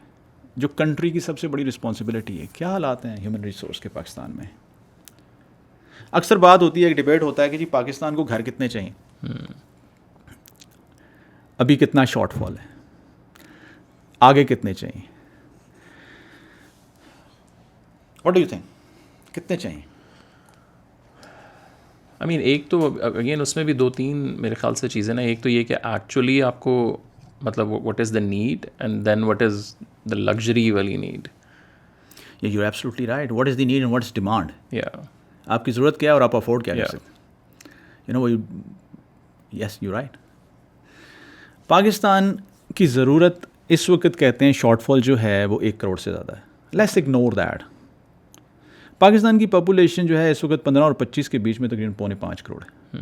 جو کنٹری کی سب سے بڑی رسپانسبلٹی ہے. کیا حالات ہیں ہیومن ریسورس کے پاکستان میں؟ اکثر بات ہوتی ہے, ایک ڈیبیٹ ہوتا ہے کہ جی پاکستان کو گھر کتنے چاہیے, ابھی کتنا شارٹ فال ہے, آگے کتنے چاہیے. واٹ ڈو یو تھنک, کتنے چاہیے؟ I mean, ایک تو اگین اس میں بھی 2-3 میرے خیال سے چیزیں نا. ایک تو یہ کہ ایکچولی آپ کو مطلب what is the need and then what is the luxury والی need. You are absolutely right. What is the need and what is demand. آپ کی ضرورت کیا ہے اور آپ افورڈ کیا کر سکتے ہیں. You know yes you right. Pakistan کی ضرورت اس وقت کہتے ہیں شارٹ فال جو ہے وہ 1 کروڑ سے زیادہ ہے. Let's ignore that. پاکستان کی پاپولیشن جو ہے اس وقت 15 اور 25 کے بیچ میں تقریباً 4.5 کروڑ ہے,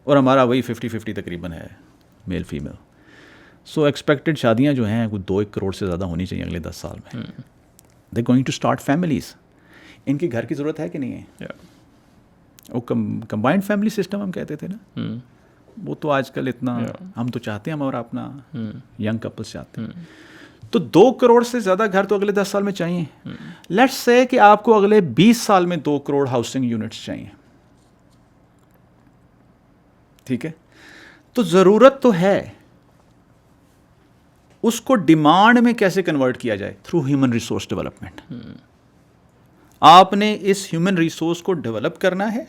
اور ہمارا وہی 50-50 تقریباً ہے میل فیمیل. سو ایکسپیکٹڈ شادیاں جو ہیں وہ 2-1 کروڑ سے زیادہ ہونی چاہیے اگلے 10 سال میں. They going to start families. ان کے گھر کی ضرورت ہے کہ نہیں ہے؟ وہ کمبائنڈ فیملی سسٹم ہم کہتے تھے نا, وہ تو آج کل اتنا ہم تو چاہتے ہیں, ہمارا اپنا ینگ کپلس چاہتے ہیں. تو 2 کروڑ سے زیادہ گھر تو اگلے 10 سال میں چاہیے. لیٹس سے کہ آپ کو اگلے 20 سال میں 2 کروڑ ہاؤسنگ یونٹس چاہیے. ٹھیک ہے, تو ضرورت تو ہے, اس کو ڈیمانڈ میں کیسے کنورٹ کیا جائے؟ Through human resource development. آپ نے اس ہیومن ریسورس کو ڈیولپ کرنا ہے.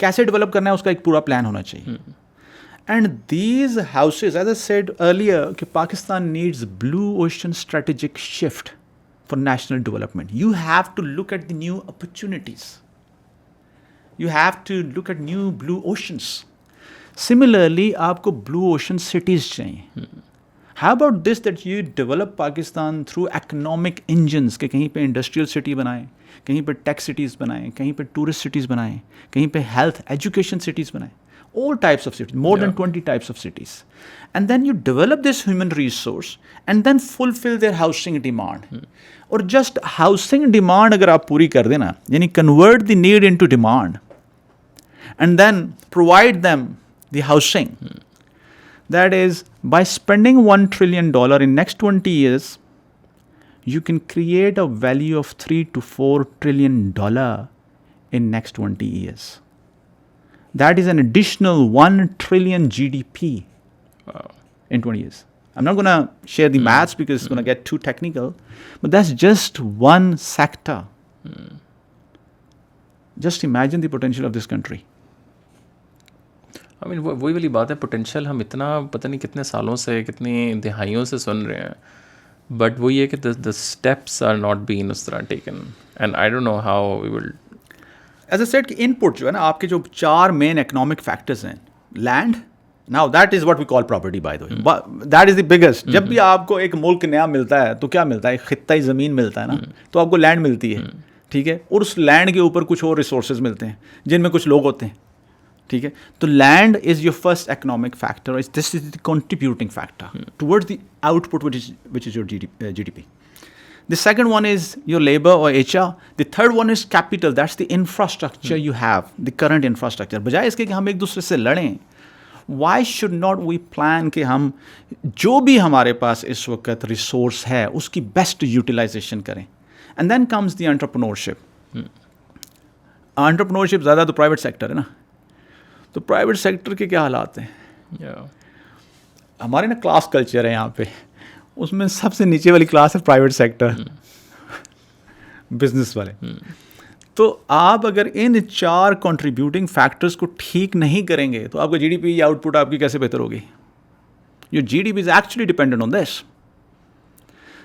کیسے ڈیولپ کرنا ہے اس کا ایک پورا پلان ہونا چاہیے. And these houses, as I said earlier, کہ Pakistan needs blue ocean strategic shift for national development. You have to look at the new opportunities. You have to look at new blue oceans. Similarly آپ کو blue ocean cities چاہیے. How about this that you develop Pakistan through economic engines, کہ کہیں پہ industrial city بنائیں, کہیں پہ ٹیک cities بنائیں, کہیں پہ ٹورسٹ سٹیز بنائیں, کہیں پہ ہیلتھ ایجوکیشن سٹیز بنائیں. All types of cities, more than 20 types of cities. And then you develop this human resource and then fulfill their housing demand. اور just housing demand اگر آپ پوری کر دیں نا, یعنی convert the need into demand and then provide them the housing. That is, by spending $1 trillion in next 20 years, you can create a value of $3 to $4 trillion in next 20 years. That is an additional 1 trillion GDP in 20 years. I'm not going to share the maths because it's going to get too technical, but that's just one sector. Just imagine the potential of this country. I mean, وہی والی بات ہے, potential ہم اتنا پتہ نہیں کتنے سالوں سے, کتنی دہائیوں سے سن رہے ہیں, بٹ وہی ہے کہ the steps are not being اس طرح taken, and I don't know how we will. As a set کہ ان پٹ جو ہے نا, آپ کے جو 4 مین اکنامک فیکٹرز ہیں, land, now that is what we call property by the way, that is the biggest. جب بھی آپ کو ایک ملک نیا ملتا ہے تو کیا ملتا ہے؟ ایک خطۂ زمین ملتا ہے نا, تو آپ کو لینڈ ملتی ہے, ٹھیک ہے, اور اس لینڈ کے اوپر کچھ اور ریسورسز ملتے ہیں جن میں کچھ لوگ ہوتے ہیں, ٹھیک ہے. تو land is your first economic factor, this is the contributing factor towards the output which is your G D P. The second one is your labor or HR. The third one is capital. That's the infrastructure you have, the current infrastructure. بجائے اس کے کہ ہم ایک دوسرے سے لڑیں, why should not we plan کہ ہم جو بھی ہمارے پاس اس وقت ریسورس ہے اس کی بیسٹ یوٹیلائزیشن کریں. And then comes the entrepreneurship. Entrepreneurship زیادہ تو پرائیویٹ سیکٹر ہے نا, تو پرائیویٹ سیکٹر کے کیا حالات ہیں؟ ہمارے نا کلاس کلچر ہے یہاں پہ, اس میں سب سے نیچے والی کلاس ہے پرائیویٹ سیکٹر, بزنس والے. تو آپ اگر ان 4 کنٹریبیوٹنگ فیکٹرز کو ٹھیک نہیں کریں گے تو آپ کا جی ڈی پی یا آؤٹ پٹ آپ کی کیسے بہتر ہوگی؟ Your G D P is actually dependent on this.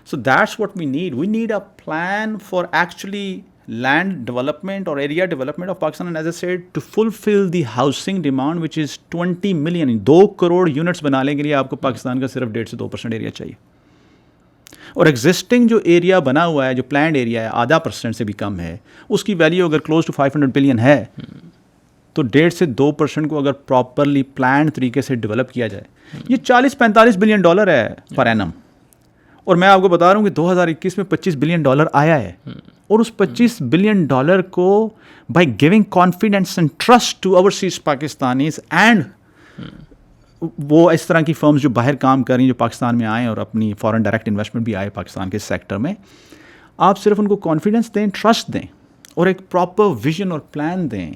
So that's what we need. We need a plan for actually land development or area development of Pakistan, and as I said, to fulfill the housing demand which is 20 million. 2 crore units بنانے کے لیے آپ کو پاکستان کا صرف 1.5 سے 2% area چاہیے, اور ایگزسٹنگ جو ایریا بنا ہوا ہے, جو پلانڈ ایریا ہے, 0.5% سے بھی کم ہے, اس کی ویلیو اگر کلوز ٹو 500 بلین ہے, تو 1.5 سے 2% کو اگر پراپرلی پلانڈ طریقے سے ڈیولپ کیا جائے, یہ $40-45 بلین ہے پر اینم. اور میں آپ کو بتا رہا ہوں کہ 2021 میں $25 بلین آیا ہے, اور اس $25 بلین کو by giving confidence and trust to overseas Pakistanis, and وہ اس طرح کی فرمز جو باہر کام کر رہی ہیں جو پاکستان میں آئیں اور اپنی فارن ڈائریکٹ انویسٹمنٹ بھی آئے پاکستان کے سیکٹر میں, آپ صرف ان کو کانفیڈینس دیں, ٹرسٹ دیں, اور ایک پراپر ویژن اور پلان دیں,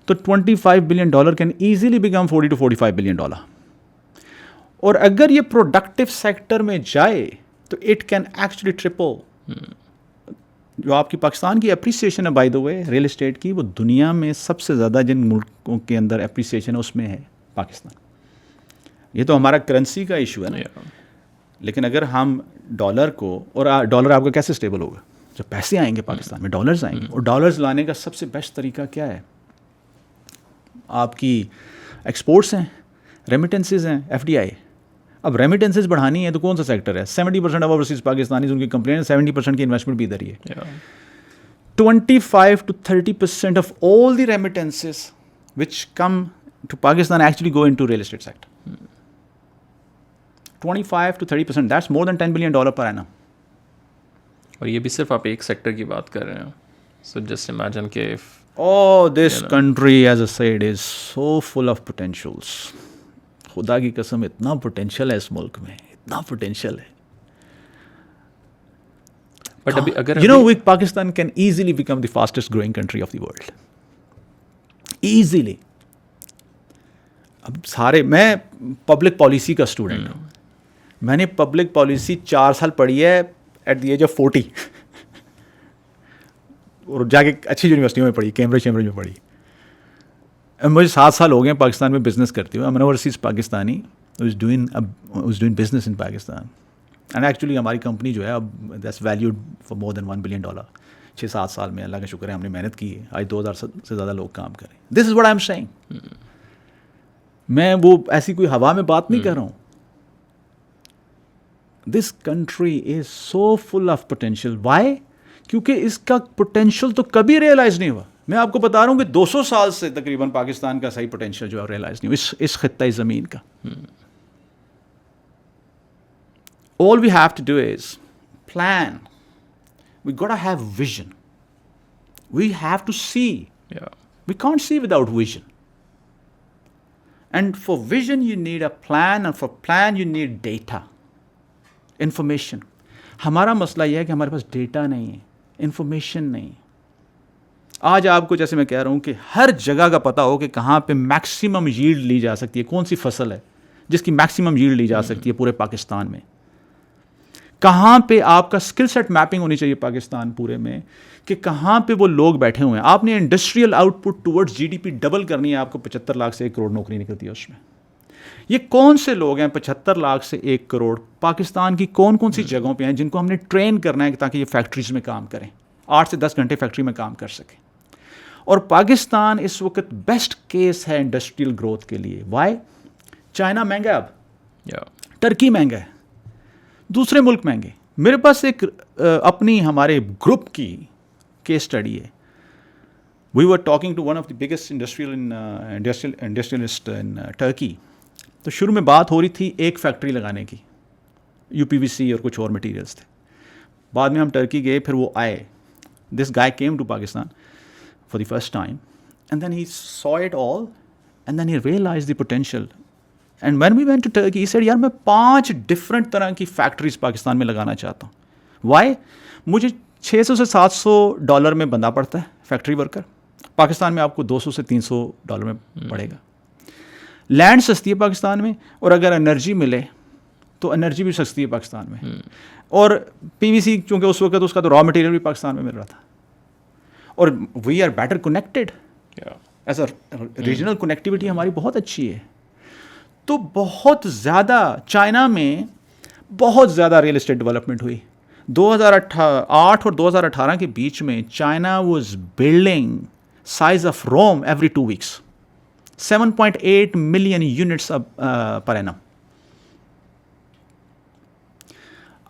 تو $25 billion can easily become $40 to $45 billion. اور اگر یہ پروڈکٹیو سیکٹر میں جائے تو اٹ کین ایکچولی ٹرپل. جو آپ کی پاکستان کی اپریسیشن ہے by the way real estate کی, وہ دنیا میں سب سے زیادہ جن ملکوں کے اندر اپریسیشن ہے اس میں ہے پاکستان. یہ تو ہمارا کرنسی کا ایشو ہے نا, لیکن اگر ہم ڈالر کو, اور ڈالر آپ کا کیسے اسٹیبل ہوگا؟ جب پیسے آئیں گے پاکستان میں, ڈالرز آئیں گے, اور ڈالرز لانے کا سب سے بیسٹ طریقہ کیا ہے؟ آپ کی ایکسپورٹس ہیں, ریمیٹنسز ہیں, ایف ڈی آئی. اب ریمیٹنسز بڑھانی ہے تو کون سا سیکٹر ہے؟ 70% آف اوورسیز پاکستانیز, ان کی کمپلین ہے 70% کی انویسٹمنٹ بھی ادھر ہی ہے. 25 to 30% of all the remittances which come to Pakistan actually go into real estate sector. 25 to 30%, that's more than $10 billion per annum. اور یہ بھی صرف آپ ایک سیکٹر کی بات کر رہے ہیں. So just imagine کہ this country, as I said, is so full of potentials. خدا کی قسم اتنا پوٹینشیل ہے اس ملک میں, اتنا پوٹینشیل ہے. But ابھی اگر Pakistan can easily become the fastest growing country of the world. Easily. اب سارے, میں پبلک پالیسی کا اسٹوڈنٹ ہوں, میں نے پبلک پالیسی 4 سال پڑھی ہے ایٹ دی ایج آف 40 اور جا کے اچھی یونیورسٹیوں میں پڑھی, کیمبرج میں پڑھی. مجھے 7 سال ہو گئے پاکستان میں بزنس کرتے ہوئے. I'm an overseas Pakistani who's doing business in Pakistan. And actually ہماری کمپنی جو ہے اب that's valued for more than $1 billion. 6-7 سال میں اللہ کا شکر ہے ہم نے محنت کی ہے. آج 2000 سے زیادہ لوگ کام کریں. This is what I am seeing. میں وہ ایسی کوئی ہوا میں بات نہیں کر رہا ہوں. This country is so full of potential. Why? کیونکہ اس کا پوٹینشیل تو کبھی ریئلائز نہیں ہوا. میں آپ کو بتا رہا ہوں کہ 200 سال سے تقریباً پاکستان کا صحیح پوٹینشیل جو ہے ریئلائز نہیں ہوا اس خطۂ زمین کا. All we have to do is plan. We gotta have vision. We have to see. Yeah. We can't see without vision. And for vision you need a plan, and for plan you need data, information. ہمارا مسئلہ یہ ہے کہ ہمارے پاس data نہیں ہے, information نہیں. آج آپ کو جیسے میں کہہ رہا ہوں کہ ہر جگہ کا پتہ ہو کہ کہاں پہ میکسیمم ییلڈ لی جا سکتی ہے, کون سی فصل ہے جس کی میکسیمم ییلڈ لی جا سکتی ہے پورے پاکستان میں. کہاں پہ آپ کا اسکل سیٹ میپنگ ہونی چاہیے پاکستان پورے میں کہ کہاں پہ وہ لوگ بیٹھے ہوئے ہیں. آپ نے industrial out put towards GDP double کرنی ہے, آپ کو 75 لاکھ سے 1 کروڑ نوکری نکلتی ہے اس میں. یہ کون سے لوگ ہیں 75 لاکھ سے 1 کروڑ پاکستان کی کون کون سی جگہوں پہ ہیں جن کو ہم نے ٹرین کرنا ہے تاکہ یہ فیکٹریز میں کام کریں, 8 سے 10 گھنٹے فیکٹری میں کام کر سکیں. اور پاکستان اس وقت بیسٹ کیس ہے انڈسٹریل گروتھ کے لیے. وائی؟ چائنا مہنگا, اب ٹرکی مہنگا ہے, دوسرے ملک مہنگے. میرے پاس ایک اپنی ہمارے گروپ کی کیس اسٹڈی ہے. We were talking to one of the biggest industrialist in Turkey. تو شروع میں بات ہو رہی تھی ایک فیکٹری لگانے کی, UPVC اور کچھ اور مٹیریلس تھے. بعد میں ہم ٹرکی گئے, پھر وہ آئے. This guy came to Pakistan for the first time and then he saw it all and then he realized the potential. And when we went to Turkey, he said, یار میں 5 ڈفرنٹ طرح کی فیکٹریز پاکستان میں لگانا چاہتا ہوں. وائی؟ مجھے $600 سے $700 میں بندہ پڑتا ہے فیکٹری ورکر. پاکستان میں آپ کو $200 سے $300 میں پڑے گا. لینڈ سستی ہے پاکستان میں, اور اگر انرجی ملے تو انرجی بھی سستی ہے پاکستان میں. اور PVC چونکہ اس وقت اس کا تو را مٹیریل بھی پاکستان میں مل رہا تھا. اور we are better connected as a regional connectivity ہماری بہت اچھی ہے. تو بہت زیادہ چائنا میں بہت زیادہ ریئل اسٹیٹ ڈیولپمنٹ ہوئی. 2008 اور 2018 کے بیچ میں China was building size of room every 2 weeks, 7.8 million units per annum.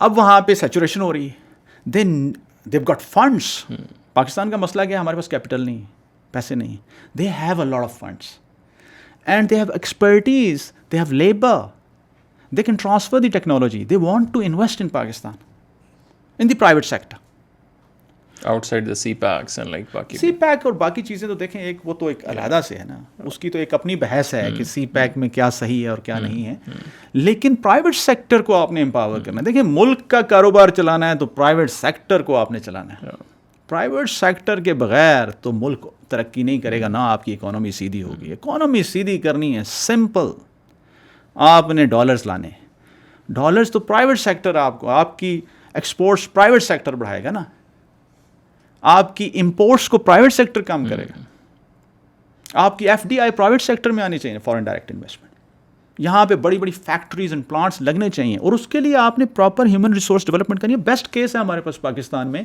اب وہاں پہ سیچوریشن ہو رہی ہے. they've got funds. پاکستان کا مسئلہ کیا ہے؟ ہمارے پاس کیپٹل نہیں, پیسے نہیں. they have a lot of funds and they have expertise, they have labor, they can transfer the technology. They want to invest in Pakistan in the private sector outside the CPACs and like باقی CPAC اور باقی چیزیں تو دیکھیں, ایک وہ تو ایک علیحدہ سے ہے نا, اس کی تو ایک اپنی بحث ہے کہ CPAC میں کیا صحیح ہے اور کیا نہیں ہے. لیکن پرائیویٹ سیکٹر کو آپ نے امپاور کرنا ہے. دیکھیں ملک کا کاروبار چلانا ہے تو پرائیویٹ سیکٹر کو آپ نے چلانا ہے. پرائیویٹ سیکٹر کے بغیر تو ملک ترقی نہیں کرے گا, نہ آپ کی اکانومی سیدھی ہوگی. اکانومی سیدھی کرنی ہے سمپل, آپ نے ڈالرز لانے. ڈالرز تو پرائیویٹ سیکٹر آپ کو, آپ کی ایکسپورٹس پرائیویٹ سیکٹر بڑھائے گا نا, آپ کی امپورٹس کو پرائیویٹ سیکٹر کم کرے گا. آپ کی FDI پرائیویٹ سیکٹر میں آنی چاہیے, فارن ڈائریکٹ انویسٹمنٹ. یہاں پہ بڑی بڑی فیکٹریز اینڈ پلانٹس لگنے چاہیے, اور اس کے لیے آپ نے پراپر ہیومن ریسورس ڈیولپمنٹ کرنی ہے. بیسٹ کیس ہے ہمارے پاس پاکستان میں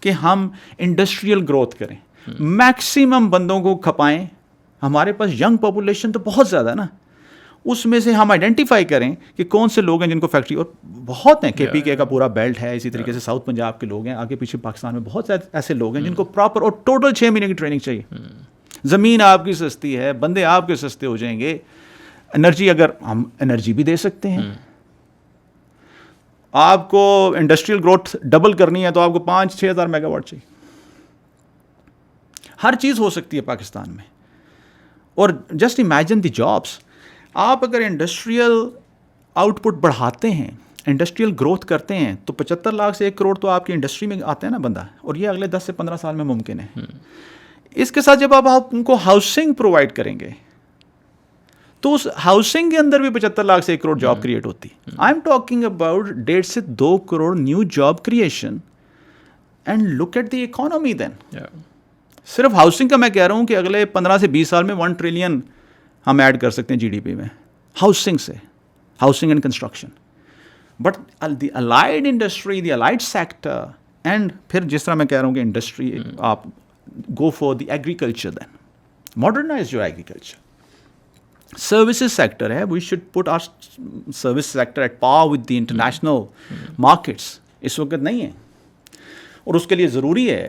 کہ ہم انڈسٹریل گروتھ کریں, میکسیمم بندوں کو کھپائیں. ہمارے پاس ینگ پاپولیشن تو بہت زیادہ ہے نا, اس میں سے ہم آئیڈینٹیفائی کریں کہ کون سے لوگ ہیں جن کو فیکٹری, اور بہت ہیں. KPK کا پورا بیلٹ ہے, اسی طریقے سے ساؤتھ پنجاب کے لوگ ہیں, آگے پیچھے پاکستان میں بہت زیادہ ایسے لوگ ہیں جن کو پراپر اور ٹوٹل 6 مہینے کی ٹریننگ چاہیے. زمین آپ کی سستی ہے, بندے آپ کے سستے ہو جائیں گے. انرجی, اگر ہم انرجی بھی دے سکتے ہیں. آپ کو انڈسٹریل گروتھ ڈبل کرنی ہے تو آپ کو 5-6 ہزار میگا واٹ چاہیے. ہر چیز ہو سکتی ہے پاکستان میں. اور جسٹ امیجن دی جابس. آپ اگر انڈسٹریل آؤٹ پٹ بڑھاتے ہیں, انڈسٹریل گروتھ کرتے ہیں, تو 75 لاکھ سے 1 کروڑ تو آپ کی انڈسٹری میں آتے ہیں نا بندہ, اور یہ اگلے 10 سے 15 سال میں ممکن ہے. اس کے ساتھ جب آپ ان کو ہاؤسنگ پرووائڈ کریں گے تو اس ہاؤسنگ کے اندر بھی 75 لاکھ سے 1 کروڑ جاب کریٹ ہوتی. آئی ایم ٹاکنگ اباؤٹ 1.5 سے 2 crore new job creation. And look at the economy then. صرف ہاؤسنگ کا میں کہہ رہا ہوں کہ اگلے 15 سے 20 سال میں 1 ٹریلین ہم ایڈ کر سکتے ہیں جی ڈی پی میں ہاؤسنگ سے, housing and construction. But the allied industry, the allied sector, and پھر جس طرح میں کہہ رہا ہوں کہ انڈسٹری آپ go for the agriculture then, modernize your agriculture. Services sector ہے, we should put our service sector at par with the international markets. اس وقت نہیں ہے, اور اس کے لیے ضروری ہے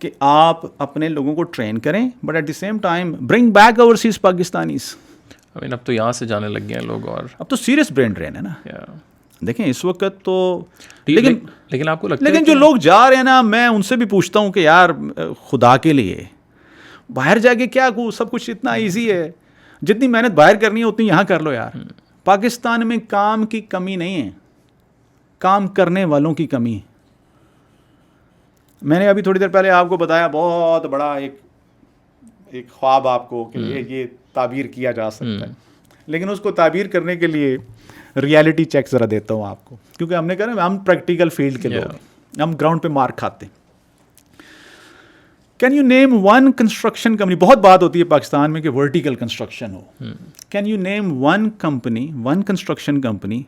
کہ آپ اپنے لوگوں کو ٹرین کریں, but at the same time bring back overseas Pakistanis. اب تو یہاں سے جانے لگ گئے ہیں لوگ, اور اب تو سیریس برین ڈرین ہے نا. دیکھیں اس وقت تو لیکن آپ کو لگتا ہے, لیکن جو لوگ جا رہے ہیں نا, میں ان سے بھی پوچھتا ہوں کہ یار خدا کے لیے باہر جا کے کیا سب کچھ اتنا ایزی ہے, جتنی محنت باہر کرنی ہے اتنی یہاں کر لو یار. پاکستان میں کام کی کمی نہیں ہے, کام کرنے والوں کی کمی. میں نے ابھی تھوڑی دیر پہلے آپ کو بتایا بہت بڑا ایک خواب آپ کو کہ یہ تعبیر کیا جا سکتا ہے, لیکن اس کو تعبیر کرنے کے لیے ریالٹی چیک ذرا دیتا ہوں آپ کو, کیونکہ ہم نے کہا نا ہم پریکٹیکل فیلڈ کے لوگ ہیں, ہم گراؤنڈ پہ مار کھاتے ہیں. Can you name one construction company, بہت بات ہوتی ہے پاکستان میں کہ vertical construction who. Can you name one company, one construction company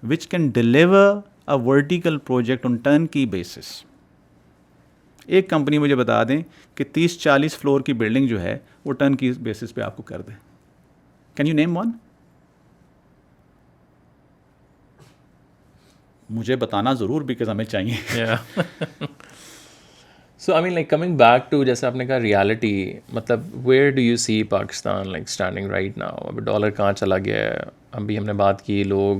which can deliver a vertical project on turn کی بیسس. ایک کمپنی مجھے بتا دیں کہ 30-40 فلور کی بلڈنگ جو ہے وہ ٹرن کی بیسس پہ آپ کو کر دے. Can you name one? مجھے بتانا ضرور, بیکاز ہمیں چاہیے. So I mean like coming back to, جیسے آپ نے کہا ریالٹی, مطلب where do you see Pakistan like standing right now? اب ڈالر کہاں چلا گیا ہے. ابھی ہم نے بات کی لوگ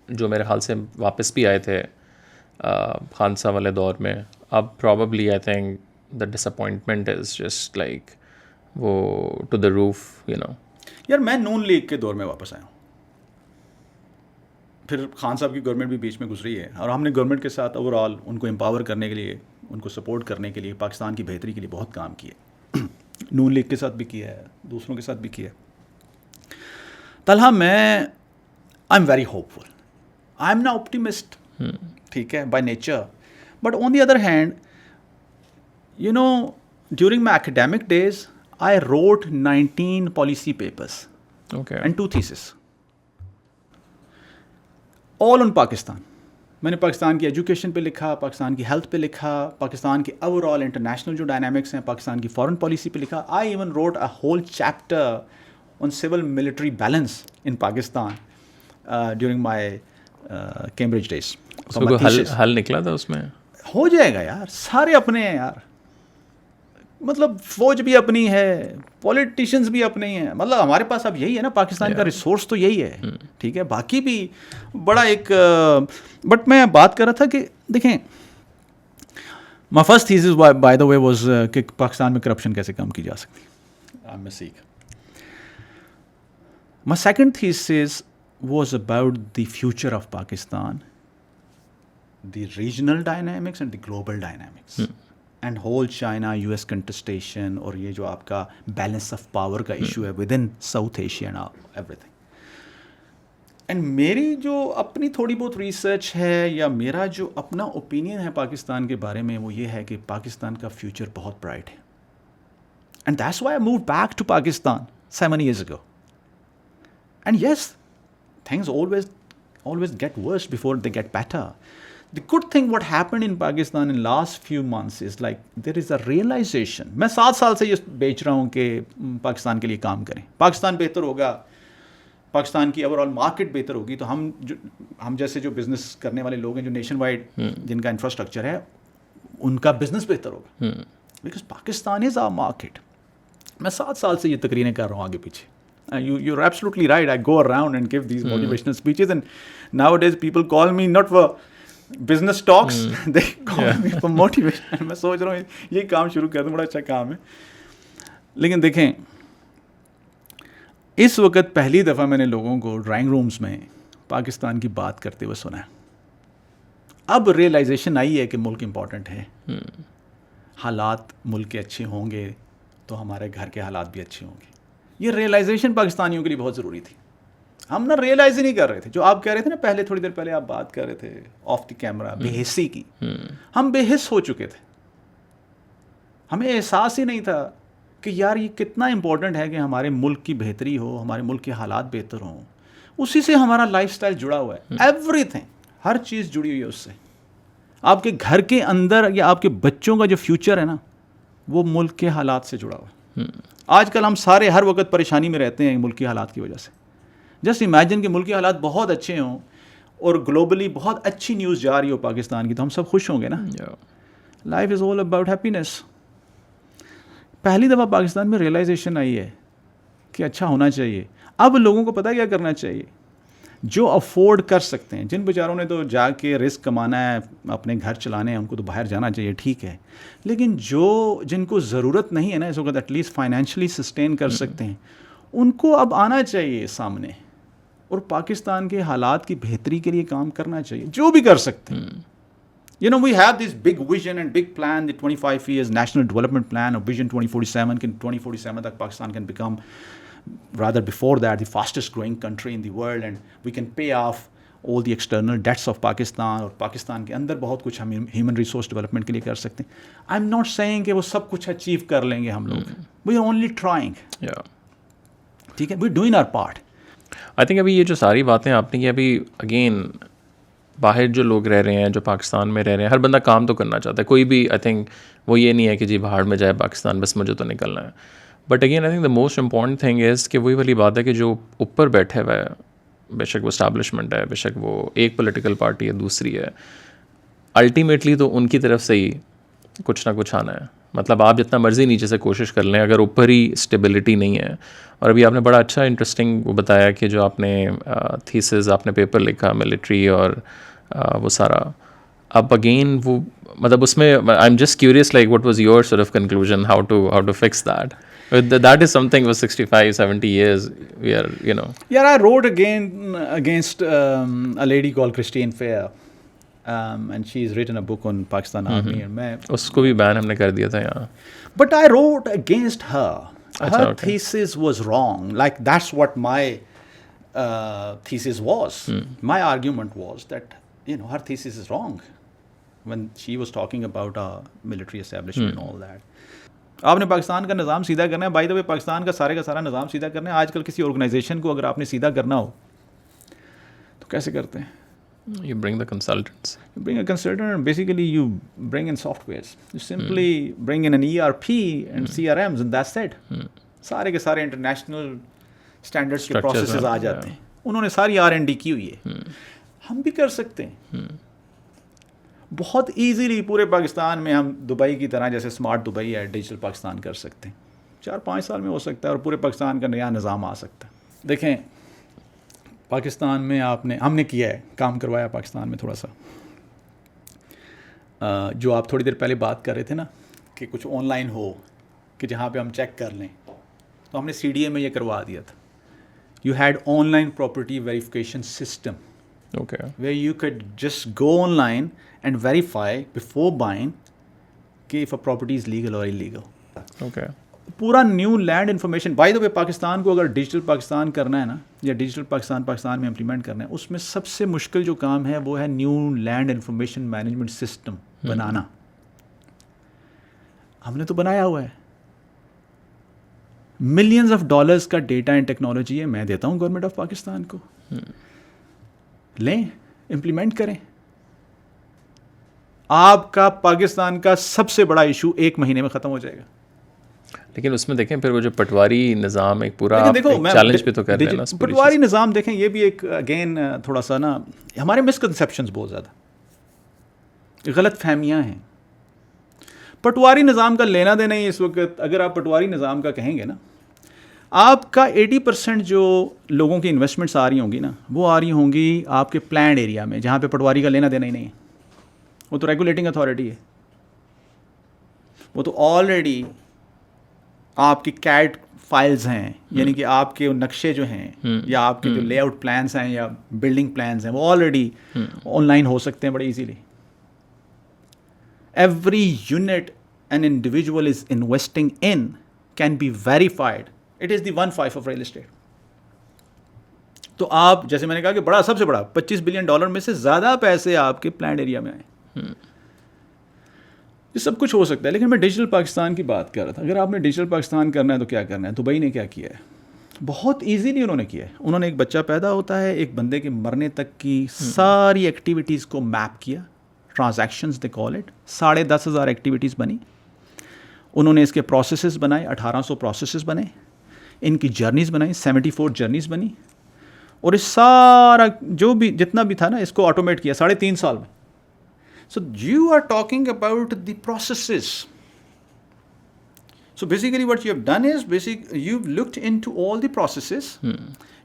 جو میرے خیال سے واپس بھی آئے تھے خانسہ والے دور میں, اب probably I think the dish appointment is just like وہ to the roof, you know. یار میں نون لیگ کے دور میں واپس آیا ہوں, پھر خان صاحب کی گورنمنٹ بھی بیچ میں گزری ہے, اور ہم نے گورنمنٹ کے ساتھ اوور آل ان کو امپاور کرنے کے لیے, ان کو سپورٹ کرنے کے لیے, پاکستان کی بہتری کے لیے بہت کام کیا. نون لیگ کے ساتھ بھی کیا ہے, دوسروں کے ساتھ بھی کیا. طلحہ میں I am very hopeful, I am an optimist, ٹھیک ہے, by nature. But on the other hand, you know, during my academic days I wrote 19 policy papers and 2 theses, all on Pakistan. میں نے پاکستان کی education پہ لکھا, پاکستان کی health پہ لکھا, پاکستان کے اوور آل انٹرنیشنل جو ڈائنامکس ہیں, پاکستان کی فارن پالیسی پہ لکھا. I even wrote a whole chapter on civil military balance in Pakistan during my Cambridge days. حل نکلا تھا اس میں؟ ہو جائے گا یار, سارے اپنے ہیں یار, مطلب فوج بھی اپنی ہے, پولیٹیشنز بھی اپنے ہی ہیں, مطلب ہمارے پاس اب یہی ہے نا, پاکستان کا ریسورس تو یہی ہے, ٹھیک ہے. باقی بھی بڑا ایک, بٹ میں بات کر رہا تھا کہ دیکھیں, my first thesis by the way was کہ پاکستان میں کرپشن کیسے کم کی جا سکتی, میں سیکھ. My second thesis was about the future of Pakistan, the regional dynamics and the global dynamics, and whole China U S contestation, اور یہ جو آپ کا بیلنس آف پاور کا ایشو ہے with in South Asia and everything. اینڈ میری جو اپنی تھوڑی بہت ریسرچ ہے, یا میرا جو اپنا اوپینین ہے پاکستان کے بارے میں, وہ یہ ہے کہ پاکستان کا فیوچر بہت برائٹ ہے. And that's why I moved back to Pakistan 7 years ago. And yes, things always get worse before they get better. The good thing what happened in Pakistan in last few months is like there is a realization. میں 7 سال سے یہ بیچ رہا ہوں کہ پاکستان کے لیے کام کریں, پاکستان بہتر ہوگا, پاکستان کی اوور آل مارکیٹ بہتر ہوگی, تو ہم جیسے جو بزنس کرنے والے لوگ ہیں, جو نیشن وائڈ جن کا انفراسٹرکچر ہے, ان کا بزنس بہتر ہوگا, because Pakistan is our market. میں 7 سال سے یہ تقریریں کر رہا ہوں آگے پیچھے. You're absolutely right. I go around and give these motivational speeches, and nowadays people call me not for business talks, they call me for motivation. میں سوچ رہا ہوں یہ کام شروع کر دوں, بڑا اچھا کام ہے. لیکن دیکھیں, اس وقت پہلی دفعہ میں نے لوگوں کو ڈرائنگ رومز میں پاکستان کی بات کرتے ہوئے سنا ہے. اب ریئلائزیشن آئی ہے کہ ملک امپورٹنٹ ہے, حالات ملک کے اچھے ہوں گے تو ہمارے گھر کے حالات بھی اچھے ہوں گے. یہ ریئلائزیشن پاکستانیوں کے لیے بہت ضروری تھی. ہم نا ریئلائز ہی نہیں کر رہے تھے. جو آپ کہہ رہے تھے نا پہلے, تھوڑی دیر پہلے آپ بات کر رہے تھے آف دی کیمرہ بے حسی کی, ہم بے حس ہو چکے تھے. ہمیں احساس ہی نہیں تھا کہ یار یہ کتنا امپورٹنٹ ہے کہ ہمارے ملک کی بہتری ہو, ہمارے ملک کے حالات بہتر ہوں. اسی سے ہمارا لائف سٹائل جڑا ہوا ہے. ایوری تھنگ, ہر چیز جڑی ہوئی ہے اس سے. آپ کے گھر کے اندر یا آپ کے بچوں کا جو فیوچر ہے نا, وہ ملک کے حالات سے جڑا ہوا ہے. آج کل ہم سارے ہر وقت پریشانی میں رہتے ہیں ملک کے حالات کی وجہ سے. جسٹ امیجن کہ ملک کے حالات بہت اچھے ہوں اور گلوبلی بہت اچھی نیوز جا رہی ہو پاکستان کی, تو ہم سب خوش ہوں گے نا. Life is all about happiness. پہلی دفعہ پاکستان میں ریئلائزیشن آئی ہے کہ اچھا ہونا چاہیے. اب لوگوں کو پتہ کیا کرنا چاہیے, جو افورڈ کر سکتے ہیں, جن بیچاروں نے تو جا کے رسک کمانا ہے, اپنے گھر چلانے ہیں, ان کو تو باہر جانا چاہیے, ٹھیک ہے. لیکن جن کو ضرورت نہیں ہے نا اس وقت, ایٹ لیسٹ فائنینشلی سسٹین کر سکتے ہیں, ان کو اب آنا چاہیے سامنے اور پاکستان کے حالات کی بہتری کے لیے کام کرنا چاہیے, جو بھی کر سکتے ہیں. You know, we have this big vision and big plan, the 25 years national development plan or vision 2047. 2047 tak Pakistan can become, rather before that, the fastest growing country in the world, and we can pay off all the external debts of Pakistan, اور پاکستان کے اندر بہت کچھ ہم human resource development کے لیے کر سکتے ہیں. I'm not saying کہ وہ سب کچھ اچیو کر لیں گے ہم لوگ. We are only trying. ٹھیک ہے, we're doing our part. I think ابھی یہ جو ساری باتیں آپ نے کی, ابھی اگین باہر جو لوگ رہ رہے ہیں, جو پاکستان میں رہ رہے ہیں, ہر بندہ کام تو کرنا چاہتا ہے. کوئی بھی آئی تھنک وہ یہ نہیں ہے کہ جی باہر میں جائے پاکستان بس مجھے تو نکلنا ہے. But again I think the most important thing is کہ وہی والی بات ہے کہ جو اوپر بیٹھے ہوئے ہے, بے شک وہ اسٹیبلشمنٹ ہے, بے شک وہ ایک پولیٹیکل پارٹی ہے, دوسری ہے, الٹیمیٹلی تو ان کی طرف سے ہی کچھ نہ کچھ آنا ہے. مطلب آپ جتنا مرضی نیچے سے کوشش کر لیں, اگر اوپر ہی اسٹیبلٹی نہیں ہے. اور ابھی آپ نے بڑا اچھا انٹرسٹنگ وہ بتایا کہ جو آپ نے تھیسز, آپ نے پیپر لکھا ملٹری اور وہ سارا, اب اگین وہ مطلب اس میں I am just curious like what was your sort of conclusion, how to fix that. That is something for 65-70 years we are, you know. Yeah, I wrote against a lady called Christine Fair, and she's written a book on Pakistan Army, and میں اس کو بھی بین ہم نے کر دیا تھا یہاں. But I wrote against her. Her thesis was wrong. Like that's what my thesis was. My argument was that, you know, her thesis is wrong when she was talking about a military establishment and all that. آپ نے پاکستان کا نظام سیدھا کرنا ہے. By the way Pakistan کا سارا نظام سیدھا کرنا ہے. آج کل کسی آرگنائزیشن کو اگر آپ نے سیدھا کرنا ہو تو کیسے کرتے ہیں؟ You bring the consultants. You bring a consultant and basically you bring in softwares. You simply bring in an ERP and CRMs and that's it. سارے کے سارے انٹرنیشنل اسٹینڈرڈس کے پروسیسز آ جاتے ہیں. انہوں نے ساری R&D کی ہوئی ہے. ہم بھی کر سکتے ہیں بہت ایزیلی. پورے پاکستان میں ہم دبئی کی طرح, جیسے اسمارٹ دبئی ہے, ڈیجیٹل پاکستان کر سکتے ہیں. 4-5 سال میں ہو سکتا ہے اور پورے پاکستان کا نیا نظام آ سکتا ہے. دیکھیں پاکستان میں ہم نے کیا ہے, کام کروایا پاکستان میں تھوڑا سا. جو آپ تھوڑی دیر پہلے بات کر رہے تھے نا کہ کچھ آن لائن ہو کہ جہاں پہ ہم چیک کر لیں, تو ہم نے CDA میں یہ کروا دیا تھا. You had online property verification system. Okay. Where you could just go online and verify before buying کہ if a property is legal or illegal. Okay. پورا new land information. By the way Pakistan کو اگر digital Pakistan کرنا ہے نا, یا digital Pakistan میں implement کرنا ہے, اس میں سب سے مشکل جو کام ہے وہ ہے new land information management system بنانا. ہم نے تو بنایا ہوا ہے. ملینز آف ڈالرز کا ڈیٹا اینڈ ٹیکنالوجی ہے, میں دیتا ہوں گورنمنٹ آف پاکستان کو. لیں, امپلیمنٹ کریں. آپ کا پاکستان کا سب سے بڑا ایشو 1 مہینے میں ختم ہو جائے گا. لیکن اس میں دیکھیں پھر وہ جو پٹواری نظام ایک پورا چیلنج پہ تو کر رہے ہیں نا. پٹواری نظام دیکھیں, یہ بھی ایک اگین تھوڑا سا نا, ہمارے مسکنسیپشنز بہت زیادہ غلط فہمیاں ہیں. پٹواری نظام کا لینا دینا ہی اس وقت, اگر آپ پٹواری نظام کا کہیں گے نا, آپ کا 80% جو لوگوں کی انویسٹمنٹس آ رہی ہوں گی نا, وہ آ رہی ہوں گی آپ کے پلانڈ ایریا میں, جہاں پہ پٹواری کا لینا دینا ہی نہیں ہے. وہ تو ریگولیٹنگ اتھارٹی ہے, وہ تو آلریڈی آپ کی کیٹ فائلز ہیں, یعنی کہ آپ کے نقشے جو ہیں یا آپ کے جو لے آؤٹ پلانس ہیں یا بلڈنگ پلانس ہیں, وہ آلریڈی آن لائن ہو سکتے ہیں بڑے easily. Every unit an individual is investing in can be verified It is the 1/5 of real estate. تو آپ جیسے میں نے کہا کہ بڑا سب سے بڑا $25 بلین میں سے زیادہ پیسے آپ کے پلانڈ ایریا میں آئے. یہ سب کچھ ہو سکتا ہے, لیکن میں ڈیجیٹل پاکستان کی بات کر رہا تھا. اگر آپ نے ڈیجیٹل پاکستان کرنا ہے تو کیا کرنا ہے. دبئی نے کیا کیا ہے, بہت ایزیلی انہوں نے کیا ہے. انہوں نے ایک بچہ پیدا ہوتا ہے, ایک بندے کے مرنے تک کی ساری ایکٹیویٹیز کو میپ کیا, transactions they call it. 10,500 activities بنی. انہوں نے اس کے پروسیسز بنائے, 1800 پروسیسز بنے, ان کی جرنیز بنائی, 74 جرنیز بنی, اور اس سارا جو بھی جتنا بھی تھا نا اس کو آٹومیٹ کیا 3.5 سال میں. So you are talking about the processes. So basically what you have done is you've looked into all the processes.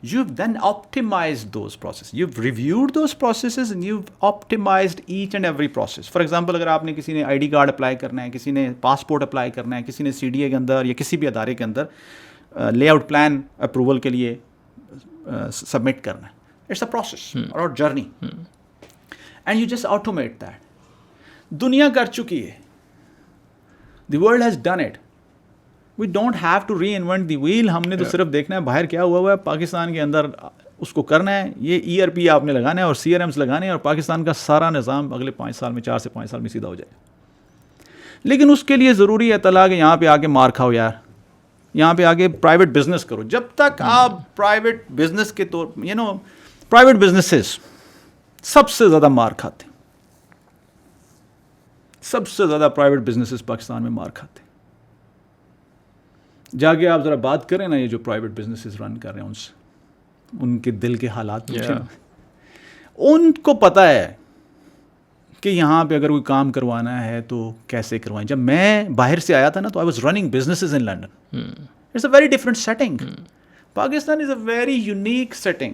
You've then optimized those processes. You've reviewed those processes and you've optimized each and every process. For example, اگر آپ نے کسی نے I D card apply کرنا ہے, کسی نے passport apply کرنا ہے, کسی نے سی ڈی اے کے اندر یا کسی بھی ادارے کے اندر لے آؤٹ پلان اپروول کے لیے سبمٹ کرنا ہے, اٹس اے پروسیس اور journey, and you just automate that. دنیا کر چکی ہے, the world has done it. We don't have to reinvent the wheel. ہم نے تو صرف دیکھنا ہے باہر کیا ہوا ہے, پاکستان کے اندر اس کو کرنا ہے. یہ ای آر پی آپ نے لگانا ہے اور سی آر ایمس لگانے ہیں, اور پاکستان کا سارا نظام اگلے 5 سال میں 4 سے 5 سال میں سیدھا ہو جائے. لیکن اس کے لیے ضروری ہے طلحہ کہ یہاں پہ آ کے مار کھاؤ یار, یہاں پہ آگے پرائیویٹ بزنس کرو. جب تک آپ پرائیویٹ بزنس کے طور پرائیویٹ بزنسز سب سے زیادہ مار کھاتے ہیں, سب سے زیادہ پرائیویٹ بزنسز پاکستان میں مار کھاتے ہیں. جا کے آپ ذرا بات کریں نا, یہ جو پرائیویٹ بزنسز رن کر رہے ہیں ان سے, ان کے دل کے حالات پوچھیں. ان کو پتہ ہے کہ یہاں پہ اگر کوئی کام کروانا ہے تو کیسے کروائیں. جب میں باہر سے آیا تھا نا تو I was running businesses in London. It's a very different setting. Pakistan is a very unique setting.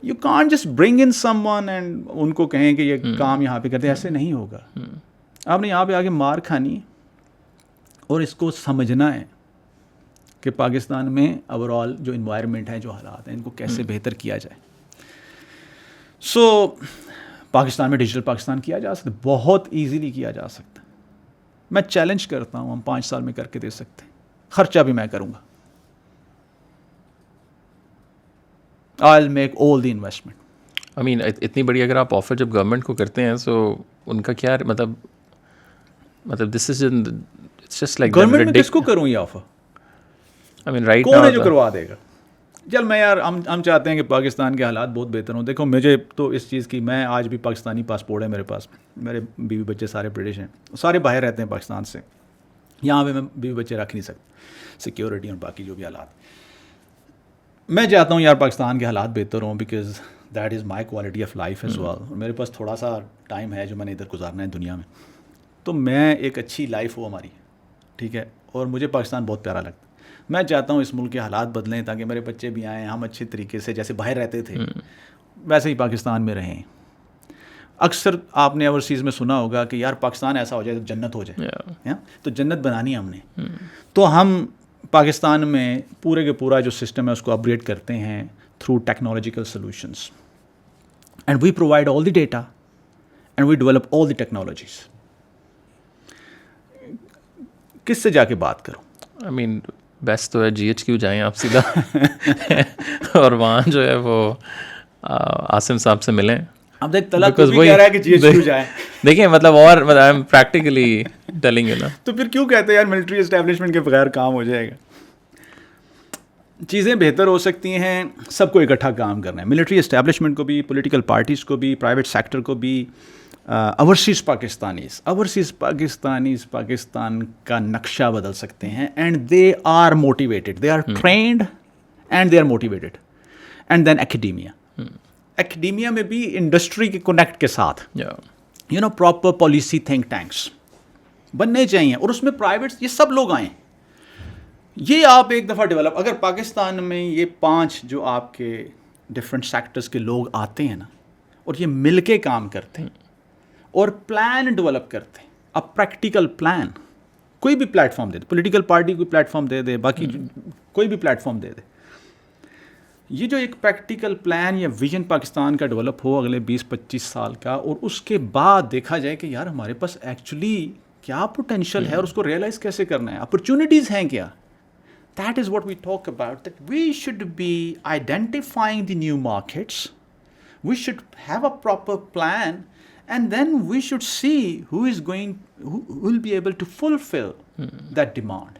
You can't just bring in someone and ان کو کہیں کہ یہ کام یہاں پہ کرتے, ایسے نہیں ہوگا. آپ نے یہاں پہ آگے مار کھانی اور اس کو سمجھنا ہے کہ پاکستان میں اوور آل جو انوائرمنٹ ہے, جو حالات ہیں, ان کو کیسے بہتر کیا جائے. سو پاکستان میں ڈیجیٹل پاکستان کیا جا سکتا ہے, بہت ایزیلی کیا جا سکتا ہے. میں چیلنج کرتا ہوں, ہم 5 سال میں کر کے دے سکتے ہیں. خرچہ بھی میں کروں گا. I'll make all the investment. I mean, اتنی بڑی اگر آپ آفر جب گورنمنٹ کو کرتے ہیں تو ان کا کیا مطلب دس از اٹس جسٹ لائک گورنمنٹ میں کس کو کروں یہ آفر؟ I mean, right کون now ہے جو کروا دے گا؟ چل میں یار ہم چاہتے ہیں کہ پاکستان کے حالات بہت بہتر ہوں. دیکھو مجھے تو اس چیز کی, میں آج بھی پاکستانی پاسپورٹ ہے میرے پاس, میرے بیوی بچے سارے برٹش ہیں, سارے باہر رہتے ہیں پاکستان سے. یہاں پہ میں بیوی بچے رکھ نہیں سکتا, سیکیورٹی اور باقی جو بھی حالات. میں چاہتا ہوں یار پاکستان کے حالات بہتر ہوں, because that is my quality of life as well. میرے پاس تھوڑا سا ٹائم ہے جو میں نے ادھر گزارنا ہے دنیا میں, تو میں ایک اچھی لائف ہو ہماری, ٹھیک ہے, اور مجھے پاکستان بہت پیارا لگتا ہے. میں چاہتا ہوں اس ملک کے حالات بدلیں تاکہ میرے بچے بھی آئیں, ہم اچھے طریقے سے جیسے باہر رہتے تھے ویسے ہی پاکستان میں رہیں. اکثر آپ نے اوورسیز میں سنا ہوگا کہ یار پاکستان ایسا ہو جائے تو جنت ہو جائے, تو جنت بنانی ہے ہم نے. تو ہم پاکستان میں پورے کے پورا جو سسٹم ہے اس کو اپ گریڈ کرتے ہیں through technological solutions, and we provide all the data and we develop all the technologies. کس سے جا کے بات کروں؟ آئی مین بیسٹ تو ہے GHQ جائیں آپ سیدھا اور وہاں جو ہے وہ عاصم صاحب سے ملیں. اب دیکھ طلعت بھی کہہ رہا ہے کہ GHQ جائیں. دیکھیں مطلب اور I am practically telling you نا. تو پھر کیوں کہتے ہیں یار ملٹری اسٹیبلشمنٹ کے بغیر کام ہو جائے گا؟ چیزیں بہتر ہو سکتی ہیں, سب کو اکٹھا کام کرنا ہے. ملٹری اسٹیبلشمنٹ کو بھی, پولیٹیکل پارٹیز کو بھی, پرائیویٹ سیکٹر کو بھی, اوورسیز پاکستانیز پاکستان کا نقشہ بدل سکتے ہیں. And they are motivated, they are trained and they are motivated. And then academia میں بھی انڈسٹری کے کنیکٹ کے ساتھ پراپر پالیسی تھنک ٹینکس بننے چاہیے, اور اس میں پرائیویٹ یہ سب لوگ آئیں. یہ آپ ایک دفعہ ڈیولپ, اگر پاکستان میں یہ 5 جو آپ کے ڈفرینٹ سیکٹرز کے لوگ آتے ہیں نا, اور یہ مل کے کام کرتے ہیں اور پلان ڈیولپ کرتے ہیں, اب پریکٹیکل پلان, کوئی بھی پلیٹ فارم دے دے, پولیٹیکل پارٹی کوئی پلیٹ فارم دے دے, باقی کوئی بھی پلیٹ فارم دے دے, یہ جو ایک پریکٹیکل پلان یا ویژن پاکستان کا ڈیولپ ہو اگلے 20-25 سال کا, اور اس کے بعد دیکھا جائے کہ یار ہمارے پاس ایکچولی کیا پوٹینشیل ہے اور اس کو ریئلائز کیسے کرنا ہے, اپرچونیٹیز ہیں کیا, That is what we talk about, that we should be identifying the new markets. We should have a proper plan, and then we should see who will be able to fulfill that demand.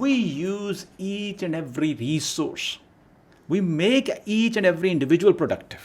we use each and every resource. We make each and every individual productive.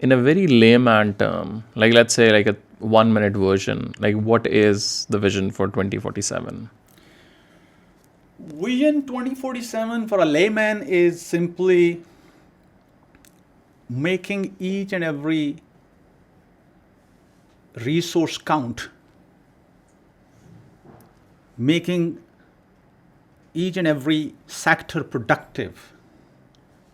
in a very layman term, like let's say like a 1-minute version, like what is the vision for 2047? Vision 2047 for a layman is simply making each and every resource count, making each and every sector productive.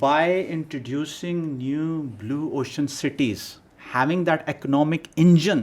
by introducing new blue ocean cities, having that economic engine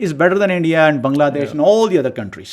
is better than India and Bangladesh and all the other countries.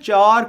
4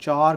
4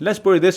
Let's put it this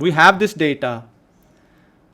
We have this data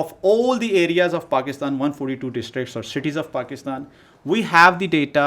of all the areas of Pakistan, 142 districts or cities of Pakistan. We have the data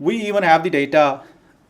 We even have the data,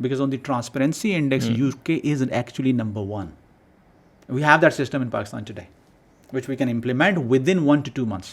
Because on the transparency index, UK is actually number 1. We have that system in Pakistan today, which we can implement within 1 to 2 months.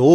2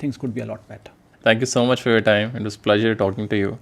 things could be a lot better. Thank you so much for your time. It was a pleasure talking to you.